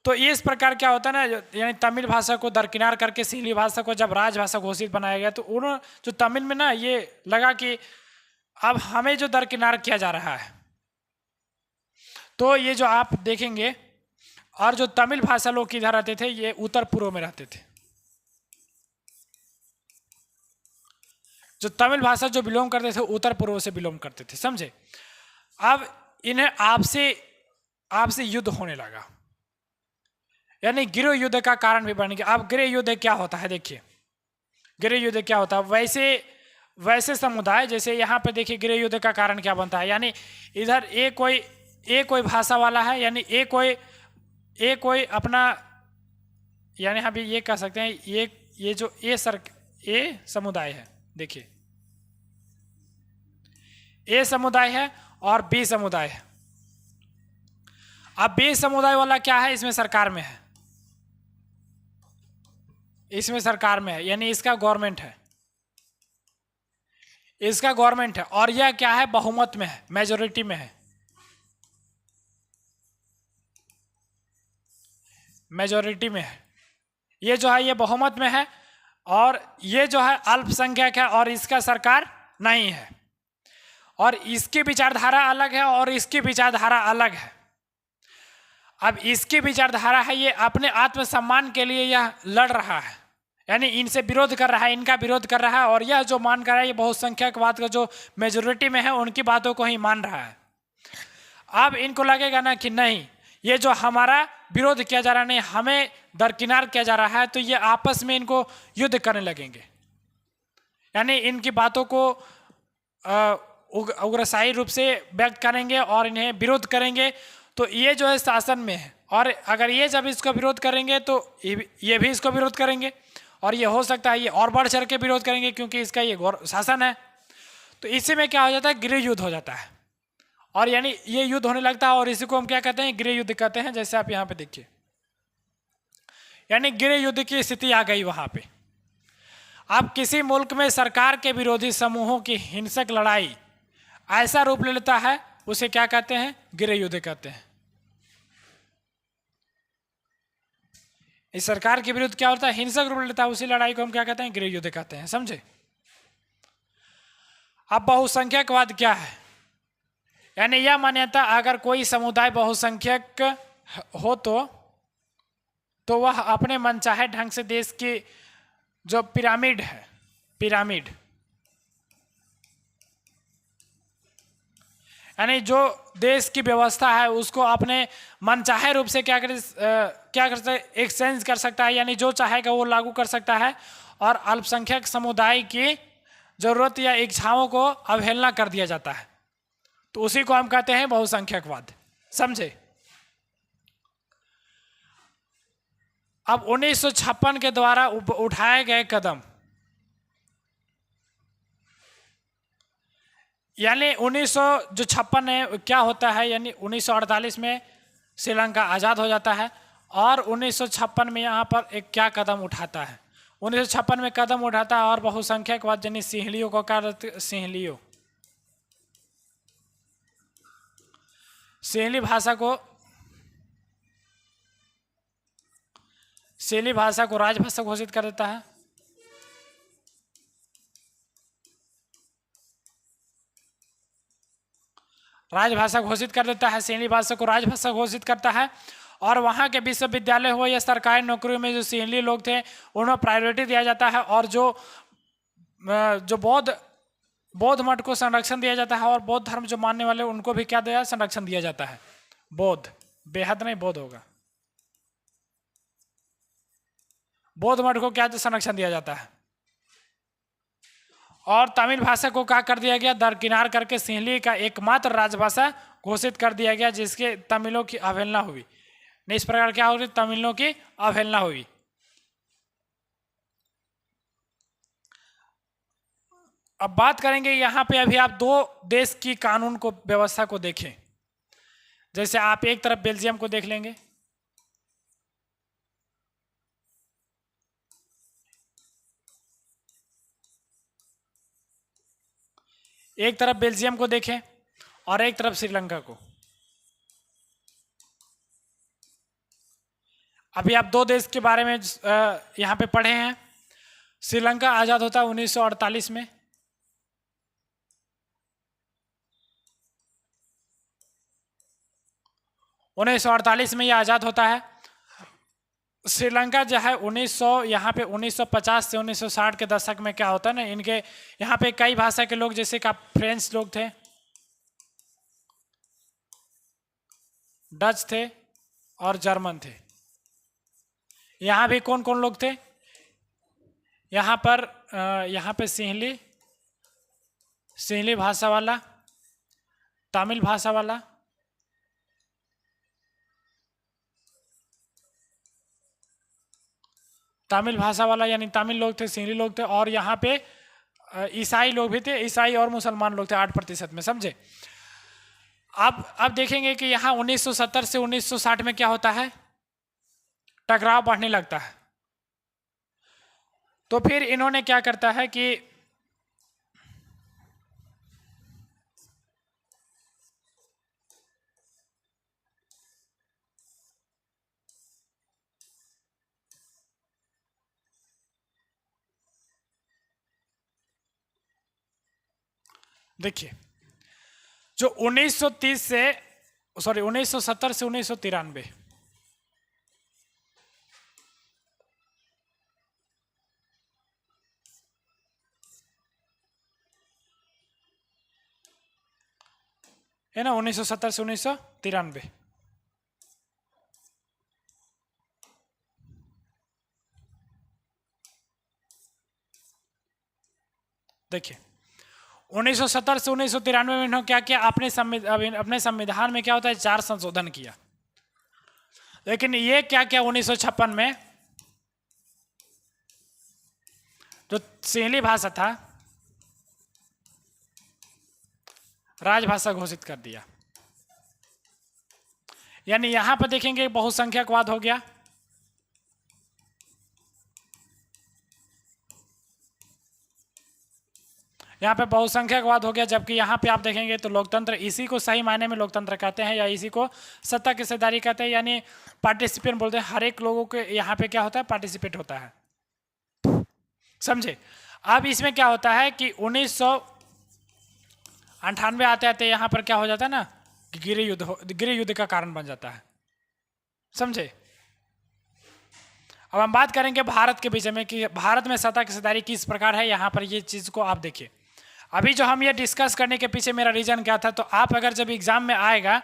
तो इस प्रकार क्या होता है ना, यानी तमिल भाषा को दरकिनार करके सिंहली भाषा को जब राजभाषा घोषित बनाया गया तो उन जो तमिल में ना ये लगा कि अब हमें जो दरकिनार किया जा रहा है। तो ये जो आप देखेंगे, और जो तमिल भाषा लोग किधर रहते थे, ये उत्तर पूर्व में रहते थे। जो तमिल भाषा जो बिलोंग करते थे उत्तर पूर्व से बिलोंग करते थे, समझे। अब इन्हें आपसे युद्ध होने लगा, यानी गृह युद्ध का कारण भी बन गया। अब गृह युद्ध क्या होता है, देखिए गृह युद्ध क्या होता है। वैसे समुदाय, जैसे यहाँ पे देखिए गृह युद्ध का कारण क्या बनता है, यानी इधर ए कोई भाषा वाला है, यानी ए कोई अपना, यानी यहाँ भी ये कह सकते हैं ये जो ए समुदाय है, देखिए ए समुदाय है और बी समुदाय है। अब बी समुदाय वाला क्या है, इसमें सरकार में है, इसमें सरकार में है, यानी इसका गवर्नमेंट है, इसका गवर्नमेंट है, और यह क्या है, बहुमत में है, मेजोरिटी में है, मेजोरिटी में है। ये जो है ये बहुमत में है, और ये जो है अल्पसंख्यक है, और इसका सरकार नहीं है, और इसकी विचारधारा अलग है और इसकी विचारधारा अलग है। अब इसकी विचारधारा है, ये अपने आत्मसम्मान के लिए यह लड़ रहा है, यानी इनसे विरोध कर रहा है, इनका विरोध कर रहा है, और यह जो मान कर रहा है, ये बहुसंख्यकवाद का जो मेजोरिटी में है उनकी बातों को ही मान रहा है। अब इनको लगेगा ना कि नहीं, ये जो हमारा विरोध किया जा रहा है, नहीं हमें दरकिनार किया जा रहा है, तो ये आपस में इनको युद्ध करने लगेंगे, यानी इनकी बातों को उग्रशाही रूप से व्यक्त करेंगे और इन्हें विरोध करेंगे। तो ये जो है शासन में है, और अगर ये जब इसको विरोध करेंगे तो ये भी इसको विरोध करेंगे, और ये हो सकता है ये और बढ़ चढ़ के विरोध करेंगे, क्योंकि इसका ये शासन है। तो इसी में क्या हो जाता है, गृह युद्ध हो जाता है, और यानी ये युद्ध होने लगता है, और इसी को हम क्या कहते हैं, गृह युद्ध कहते हैं। जैसे आप यहाँ पे देखिए, यानी गृह युद्ध की स्थिति आ गई वहां पे। अब किसी मुल्क में सरकार के विरोधी समूहों की हिंसक लड़ाई ऐसा रूप ले लेता है, उसे क्या कहते हैं, गृह युद्ध कहते हैं। इस सरकार के विरुद्ध क्या होता है, हिंसक रूप लेता है, उसी लड़ाई को हम क्या कहते हैं, गृह युद्ध कहते हैं, समझे। अब बहुसंख्यकवाद क्या है, यानी यह मान्यता अगर कोई समुदाय बहुसंख्यक हो तो वह अपने मनचाहे ढंग से देश की जो पिरामिड है, पिरामिड यानी जो देश की व्यवस्था है उसको अपने मनचाहे रूप से क्या कर सकता है, एक्सचेंज कर सकता है, यानी जो चाहेगा वो लागू कर सकता है, और अल्पसंख्यक समुदाय की जरूरत या इच्छाओं को अवहेलना कर दिया जाता है। तो उसी को हम कहते हैं बहुसंख्यकवाद, समझे। अब 1956 के द्वारा उठाए गए कदम, यानी 1956 में क्या होता है, यानी 1948 में श्रीलंका आज़ाद हो जाता है, और 1956 में यहाँ पर एक क्या कदम उठाता है, 1956 में कदम उठाता है और बहुसंख्यकवाद यानी सिंहलियों को क्या, सिंहली भाषा को राजभाषा घोषित कर देता है। राजभाषा घोषित कर देता है, सिंहली भाषा को राजभाषा घोषित करता है, और वहाँ के विश्वविद्यालय हो या सरकारी नौकरियों में जो सिंहली लोग थे उन्हें प्रायोरिटी दिया जाता है, और जो बौद्ध मठ को संरक्षण दिया जाता है, और बौद्ध धर्म जो मानने वाले उनको भी क्या दिया, संरक्षण दिया जाता है। बौद्ध, बेहद नहीं बौद्ध होगा, बौद्ध मठ को क्या संरक्षण दिया जाता है। और तमिल भाषा को क्या कर दिया गया, दरकिनार करके सिंहली का एकमात्र राजभाषा घोषित कर दिया गया, जिसके तमिलों की अवहेलना हुई। इस प्रकार क्या होगी, तमिलों की अवहेलना हुई। अब बात करेंगे यहाँ पे, अभी आप दो देश की कानून को, व्यवस्था को देखें। जैसे आप एक तरफ बेल्जियम को देख लेंगे, एक तरफ बेल्जियम को देखें और एक तरफ श्रीलंका को। अभी आप दो देश के बारे में यहाँ पे पढ़े हैं। श्रीलंका आज़ाद होता है 1948 में, यह आज़ाद होता है। श्रीलंका जो है 1900 यहाँ पे 1950 से 1960 के दशक में क्या होता है ना, इनके यहाँ पे कई भाषा के लोग, जैसे कि फ्रेंच लोग थे, डच थे और जर्मन थे। यहाँ भी कौन कौन लोग थे, यहाँ पे सिंहली सिंहली भाषा वाला, तमिल भाषा वाला, तमिल भाषा वाला यानी तमिल लोग थे, सिंहली लोग थे, और यहाँ पे ईसाई लोग भी थे, ईसाई और मुसलमान लोग थे 8% में, समझे। अब देखेंगे कि यहाँ 1970 से 1960 में क्या होता है, टकराव बढ़ने लगता है। तो फिर इन्होंने क्या करता है कि देखिए, जो 1930 से 1970 से 1993, है ना, 1970 से 1993, देखिए 1970 से 1993 में इन्होंने क्या किया, अपने संविधान में क्या होता है 4 संशोधन किया। लेकिन ये क्या किया 1956 में, जो सिंहली भाषा था राजभाषा घोषित कर दिया। यानी यहां पर देखेंगे बहुसंख्यकवाद हो गया, यहाँ पे बहुसंख्यकवाद हो गया, जबकि यहाँ पे आप देखेंगे तो लोकतंत्र, इसी को सही मायने में लोकतंत्र कहते हैं, या इसी को सत्ता की हिस्सेदारी कहते हैं, यानी पार्टिसिपेट बोलते हैं। हर एक लोगों के यहाँ पे क्या होता है, पार्टिसिपेट होता है, समझे। अब इसमें क्या होता है कि 1998 आते आते यहाँ पर क्या हो जाता है ना, गृह युद्ध का कारण बन जाता है, समझे। अब हम बात करेंगे भारत के विषय में कि भारत में सत्ता की हिस्सेदारी किस प्रकार है। यहाँ पर ये चीज को आप देखिए, अभी जो हम ये डिस्कस करने के पीछे मेरा रीजन क्या था, तो आप अगर जब एग्जाम में आएगा,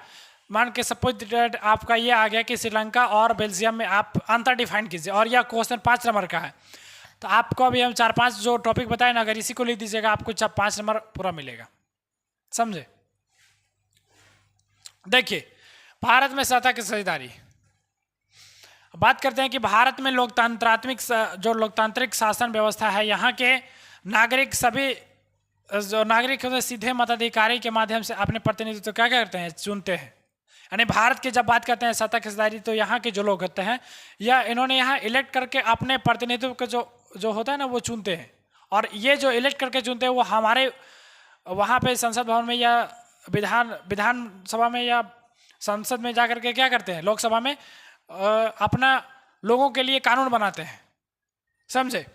मान के सपोज आपका ये आ गया कि श्रीलंका और बेल्जियम में आप अंतर डिफाइन कीजिए, और यह क्वेश्चन 5 नंबर का है, तो आपको अभी हम 4-5 जो टॉपिक बताए ना, अगर इसी को लिख दीजिएगा आपको 5 नंबर पूरा मिलेगा, समझे। देखिए भारत में सत्ता की हिस्सेदारी, बात करते हैं कि भारत में लोकतांत्रिक शासन व्यवस्था है। यहाँ के नागरिक, सभी जो नागरिक होते हैं, सीधे मताधिकारी के माध्यम से अपने प्रतिनिधित्व क्या करते हैं, चुनते हैं। यानी भारत की जब बात करते हैं सत्ता की हिस्सेदारी, तो यहाँ के जो लोग होते हैं, या इन्होंने यहाँ इलेक्ट करके अपने प्रतिनिधित्व को जो होता है ना, वो चुनते हैं। और ये जो इलेक्ट करके चुनते हैं, वो हमारे वहाँ पे संसद भवन में या विधानसभा में या संसद में जाकर के क्या करते हैं, लोकसभा में अपना लोगों के लिए कानून बनाते हैं, समझे।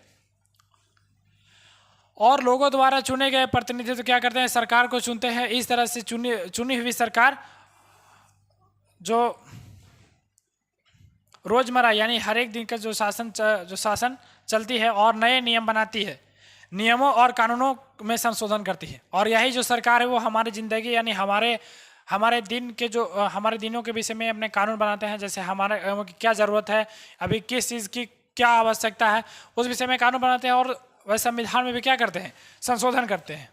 और लोगों द्वारा चुने गए प्रतिनिधि तो क्या करते हैं, सरकार को चुनते हैं। इस तरह से चुनी हुई सरकार जो रोजमर्रा यानी हर एक दिन का जो शासन चलती है और नए नियम बनाती है, नियमों और कानूनों में संशोधन करती है। और यही जो सरकार है वो हमारी जिंदगी यानी हमारे हमारे दिनों के विषय में अपने कानून बनाते हैं। जैसे हमारे की क्या ज़रूरत है, अभी किस चीज़ की क्या आवश्यकता है, उस विषय में कानून बनाते हैं। और वह संविधान में भी क्या करते हैं, संशोधन करते हैं।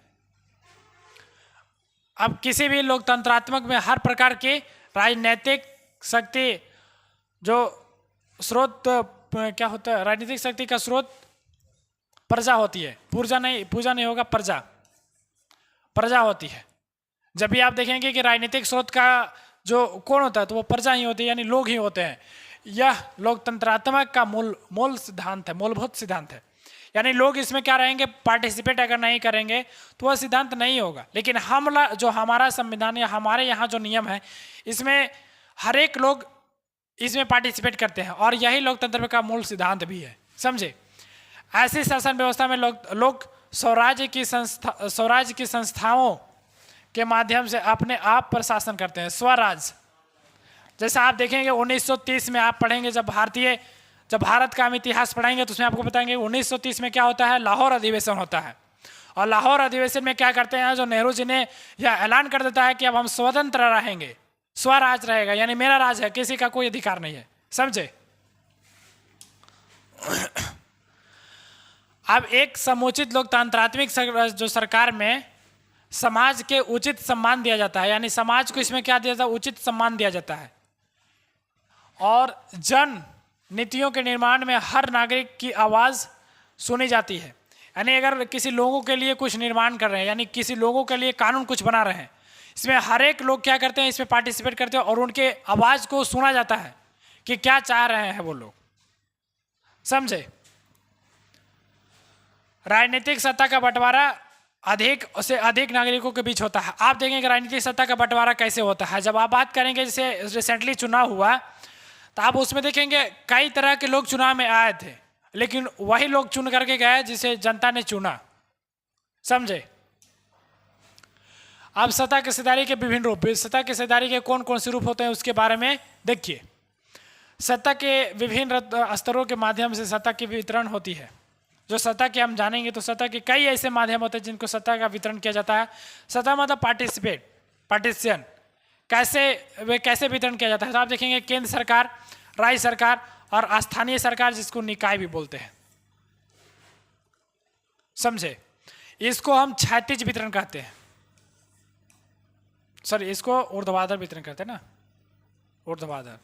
अब किसी भी लोकतंत्रात्मक में हर प्रकार की राजनीतिक शक्ति जो स्रोत क्या होता है, राजनीतिक शक्ति का स्रोत प्रजा होती है। पूजा नहीं होगा, प्रजा होती है। जब भी आप देखेंगे कि राजनीतिक स्रोत का जो कौन होता है, तो वो प्रजा ही होती है, यानी लोग ही होते हैं। यह लोकतंत्रात्मक का मूल सिद्धांत है, मूलभूत सिद्धांत है। यानी लोग इसमें क्या रहेंगे, पार्टिसिपेट अगर नहीं करेंगे तो वह सिद्धांत नहीं होगा। लेकिन जो हमारा संविधान या हमारे यहाँ जो नियम है, इसमें हर एक लोग इसमें पार्टिसिपेट करते हैं, और यही लोकतंत्र का मूल सिद्धांत भी है, समझे। ऐसी शासन व्यवस्था में लोग स्वराज्य की संस्थाओं के माध्यम से अपने आप पर शासन करते हैं, स्वराज। जैसा आप देखेंगे 1930 में आप पढ़ेंगे, जब भारत का हम इतिहास पढ़ाएंगे तो उसमें आपको बताएंगे 1930 में क्या होता है, लाहौर अधिवेशन होता है। और लाहौर अधिवेशन में क्या करते हैं, जो नेहरू जी ने यह ऐलान कर देता है कि अब हम स्वतंत्र रहेंगे, स्वराज रहेगा, यानी मेरा राज है, किसी का कोई अधिकार नहीं है, समझे। अब एक समुचित लोकतांत्रात्मक जो सरकार में समाज के उचित सम्मान दिया जाता है, यानी समाज को इसमें क्या दिया जाता है, उचित सम्मान दिया जाता है। और जन नीतियों के निर्माण में हर नागरिक की आवाज़ सुनी जाती है, यानी अगर किसी लोगों के लिए कुछ निर्माण कर रहे हैं, यानी किसी लोगों के लिए कानून कुछ बना रहे हैं, इसमें हर एक लोग क्या करते हैं, इसमें पार्टिसिपेट करते हैं और उनके आवाज़ को सुना जाता है कि क्या चाह रहे हैं वो लोग, समझे। राजनीतिक सत्ता का बंटवारा अधिक से अधिक नागरिकों के बीच होता है। आप देखेंगे राजनीतिक सत्ता का बंटवारा कैसे होता है। जब आप बात करेंगे जैसे रिसेंटली चुनाव हुआ तो आप उसमें देखेंगे कई तरह के लोग चुनाव में आए थे, लेकिन वही लोग चुन करके गए जिसे जनता ने चुना, समझे। अब सत्ता की हिस्सेदारी के विभिन्न रूप, सत्ता की हिस्सेदारी के कौन कौन से रूप होते हैं उसके बारे में देखिए। सत्ता के विभिन्न स्तरों के माध्यम से सत्ता की वितरण होती है। जो सत्ता के हम जानेंगे तो सत्ता के कई ऐसे माध्यम होते हैं जिनको सत्ता का वितरण किया जाता है। सत्ता मतलब पार्टीशन, कैसे वितरण किया जाता है। तो आप देखेंगे केंद्र सरकार, राज्य सरकार और स्थानीय सरकार, जिसको निकाय भी बोलते हैं, समझे। इसको हम क्षैतिज वितरण कहते हैं, सॉरी इसको ऊर्ध्वाधर वितरण कहते हैं ना, ऊर्ध्वाधर।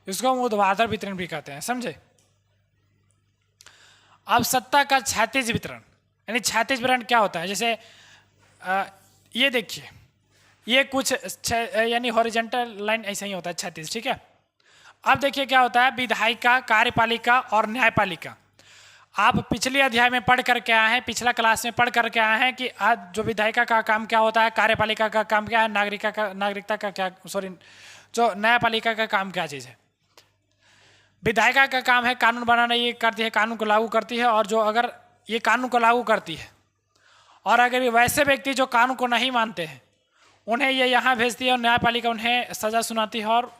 इसको हम ऊर्ध्वाधर वितरण भी कहते हैं, समझे। अब सत्ता का क्षैतिज वितरण, यानी क्षैतिज वितरण क्या होता है, जैसे ये देखिए, ये कुछ यानी हॉरिजॉन्टल लाइन ऐसा ही होता है, क्षैतिज, ठीक है। अब देखिए क्या होता है, विधायिका, कार्यपालिका और न्यायपालिका। आप पिछले अध्याय में पढ़ करके आए हैं, पिछला क्लास में पढ़ करके आए हैं कि आज जो विधायिका का काम क्या होता है, कार्यपालिका का काम क्या है, नागरिकता का क्या, सॉरी जो न्यायपालिका का काम क्या चीज़ है। विधायिका का काम है कानून बनाना, ये करती है, कानून को लागू करती है। और जो अगर ये कानून को लागू करती है और अगर ये वैसे व्यक्ति जो कानून को नहीं मानते हैं उन्हें ये यहाँ भेजती है और न्यायपालिका उन्हें सजा सुनाती है और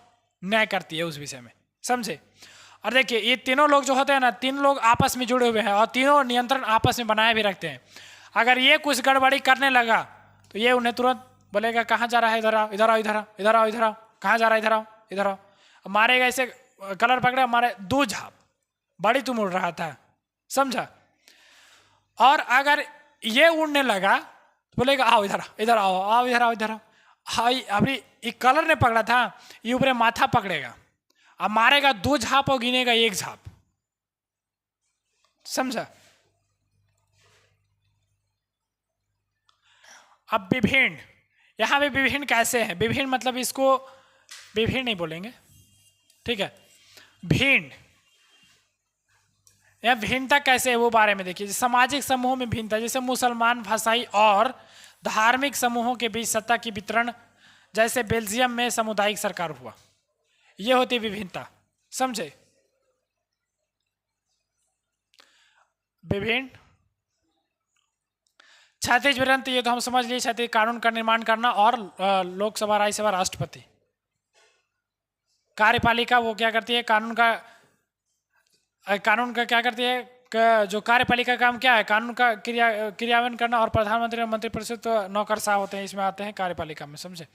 न्याय करती है उस विषय में, समझे। और देखिए ये तीनों लोग जो होते हैं ना, तीन लोग आपस में जुड़े हुए हैं और तीनों नियंत्रण आपस में बनाए भी रखते हैं। अगर ये कुछ गड़बड़ी करने लगा तो ये उन्हें तुरंत बोलेगा कहाँ जा रहा है, इधर आओ, इधर आओ, इधर आओ, इधर आओ, इधर आओ, कहाँ जा रहा है, इधर आओ, इधर आओ, मारेगा। ऐसे कलर पकड़े, मारे दो झाप, बड़ी तुम उड़ रहा था, समझा। और अगर ये उड़ने लगा तो बोलेगा आओ इधर, इधर आओ, आओ इधर आओ, इधर आओ। हाँ अभी ये कलर ने पकड़ा था, ये ऊपर माथा पकड़ेगा, अब मारेगा दो झाप और गिनेगा एक झाप, समझा। अब विभिन्न, यहां भी विभिन्न कैसे हैं, विभिन्न मतलब इसको विभिन्न नहीं बोलेंगे, ठीक है, भिन्न। यह भिन्नता कैसे है वो बारे में देखिए। सामाजिक समूहों में भिन्नता, जैसे मुसलमान, भाषाई और धार्मिक समूहों के बीच सत्ता की वितरण, जैसे बेल्जियम में सामुदायिक सरकार हुआ, ये होती विभिन्नता, समझे। विभिन्न क्षैतिज वितरण, ये तो हम समझ लिए, क्षैतिज कानून का निर्माण करना और लोकसभा, राज्यसभा, राष्ट्रपति। कार्यपालिका वो क्या करती है, कानून का क्या करती है, जो कार्यपालिका का काम क्या है, कानून का क्रियान्वयन करना। और प्रधानमंत्री और मंत्रिपरिषद तो नौकरशाह होते हैं, इसमें आते हैं कार्यपालिका में, समझे।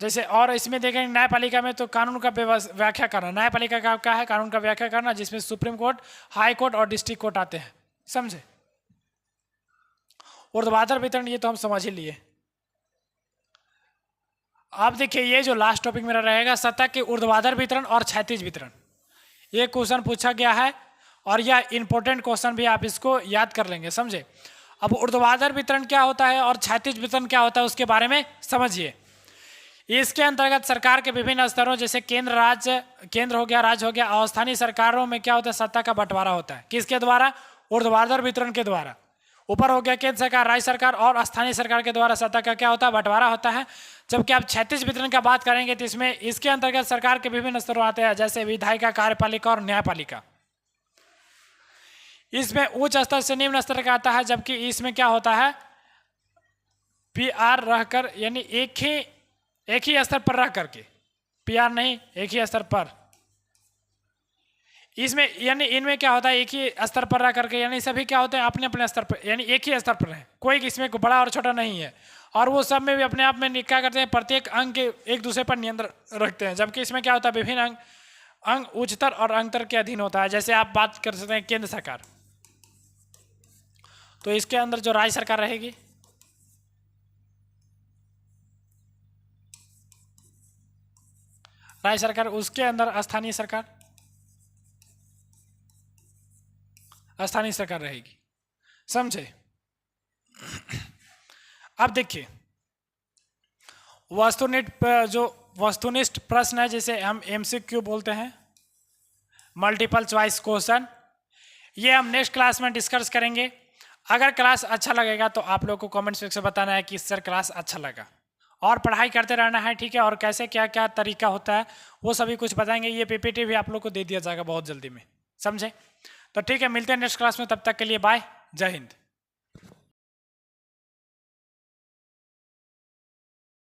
जैसे और इसमें देखेंगे न्यायपालिका में तो कानून का व्याख्या करना, न्यायपालिका का क्या है, कानून का व्याख्या करना, जिसमें सुप्रीम कोर्ट, हाई कोर्ट और डिस्ट्रिक्ट कोर्ट आते हैं, समझे। ऊर्ध्वाधर वितरण ये तो हम समझ ही लिए। अब देखिए ये जो लास्ट टॉपिक मेरा रहेगा, सत्ता के ऊर्ध्वाधर वितरण और क्षैतिज वितरण। ये क्वेश्चन पूछा गया है और यह इंपॉर्टेंट क्वेश्चन भी, आप इसको याद कर लेंगे, समझे। अब ऊर्ध्वाधर वितरण क्या होता है और क्षैतिज वितरण क्या होता है उसके बारे में समझिए। इसके अंतर्गत सरकार के विभिन्न स्तरों, जैसे केंद्र हो गया, राज्य हो गया और स्थानीय सरकारों में क्या होता है, सत्ता का बंटवारा होता है। किसके द्वारा, ऊर्ध्वाधर वितरण के द्वारा। ऊपर हो गया केंद्र सरकार, राज्य सरकार और स्थानीय सरकार के द्वारा सत्ता का क्या होता है, बंटवारा होता है। जबकि आप क्षैतिज वितरण का बात करेंगे तो इसमें इसके अंतर्गत सरकार के विभिन्न स्तरों आते हैं, जैसे विधायिका, कार्यपालिका और न्यायपालिका। इसमें उच्च स्तर से निम्न स्तर का आता है, जबकि इसमें क्या होता है, PR रहकर, यानी एक ही स्तर पर रह करके, PR नहीं, एक ही स्तर पर। इसमें यानी इनमें क्या होता है, एक ही स्तर पर रह करके, यानी सभी क्या होते हैं अपने अपने स्तर पर, यानी एक ही स्तर पर है, कोई इसमें बड़ा और छोटा नहीं है। और वो सब में भी अपने आप में क्या करते हैं, प्रत्येक अंग के एक दूसरे पर नियंत्रण रखते हैं। जबकि इसमें क्या होता है, विभिन्न अंग अंग उच्चतर और अंगतर के अधीन होता है। जैसे आप बात कर सकते हैं केंद्र सरकार, तो इसके अंदर जो राज्य सरकार रहेगी, राज्य सरकार, उसके अंदर स्थानीय सरकार, स्थानीय सरकार रहेगी। समझे? अब देखिए वस्तुनिष्ठ, जो वस्तुनिष्ठ प्रश्न है जिसे हम एमसीक्यू बोलते हैं, मल्टीपल चॉइस क्वेश्चन, ये हम नेक्स्ट क्लास में डिस्कस करेंगे। अगर क्लास अच्छा लगेगा तो आप लोग को कमेंट सेक्शन में बताना है कि सर क्लास अच्छा लगा, और पढ़ाई करते रहना है, ठीक है। और कैसे क्या क्या तरीका होता है वो सभी कुछ बताएंगे। ये पीपीटी भी आप लोग को दे दिया जाएगा बहुत जल्दी में, समझे? तो ठीक है, मिलते हैं नेक्स्ट क्लास में, तब तक के लिए बाय, जय हिंद।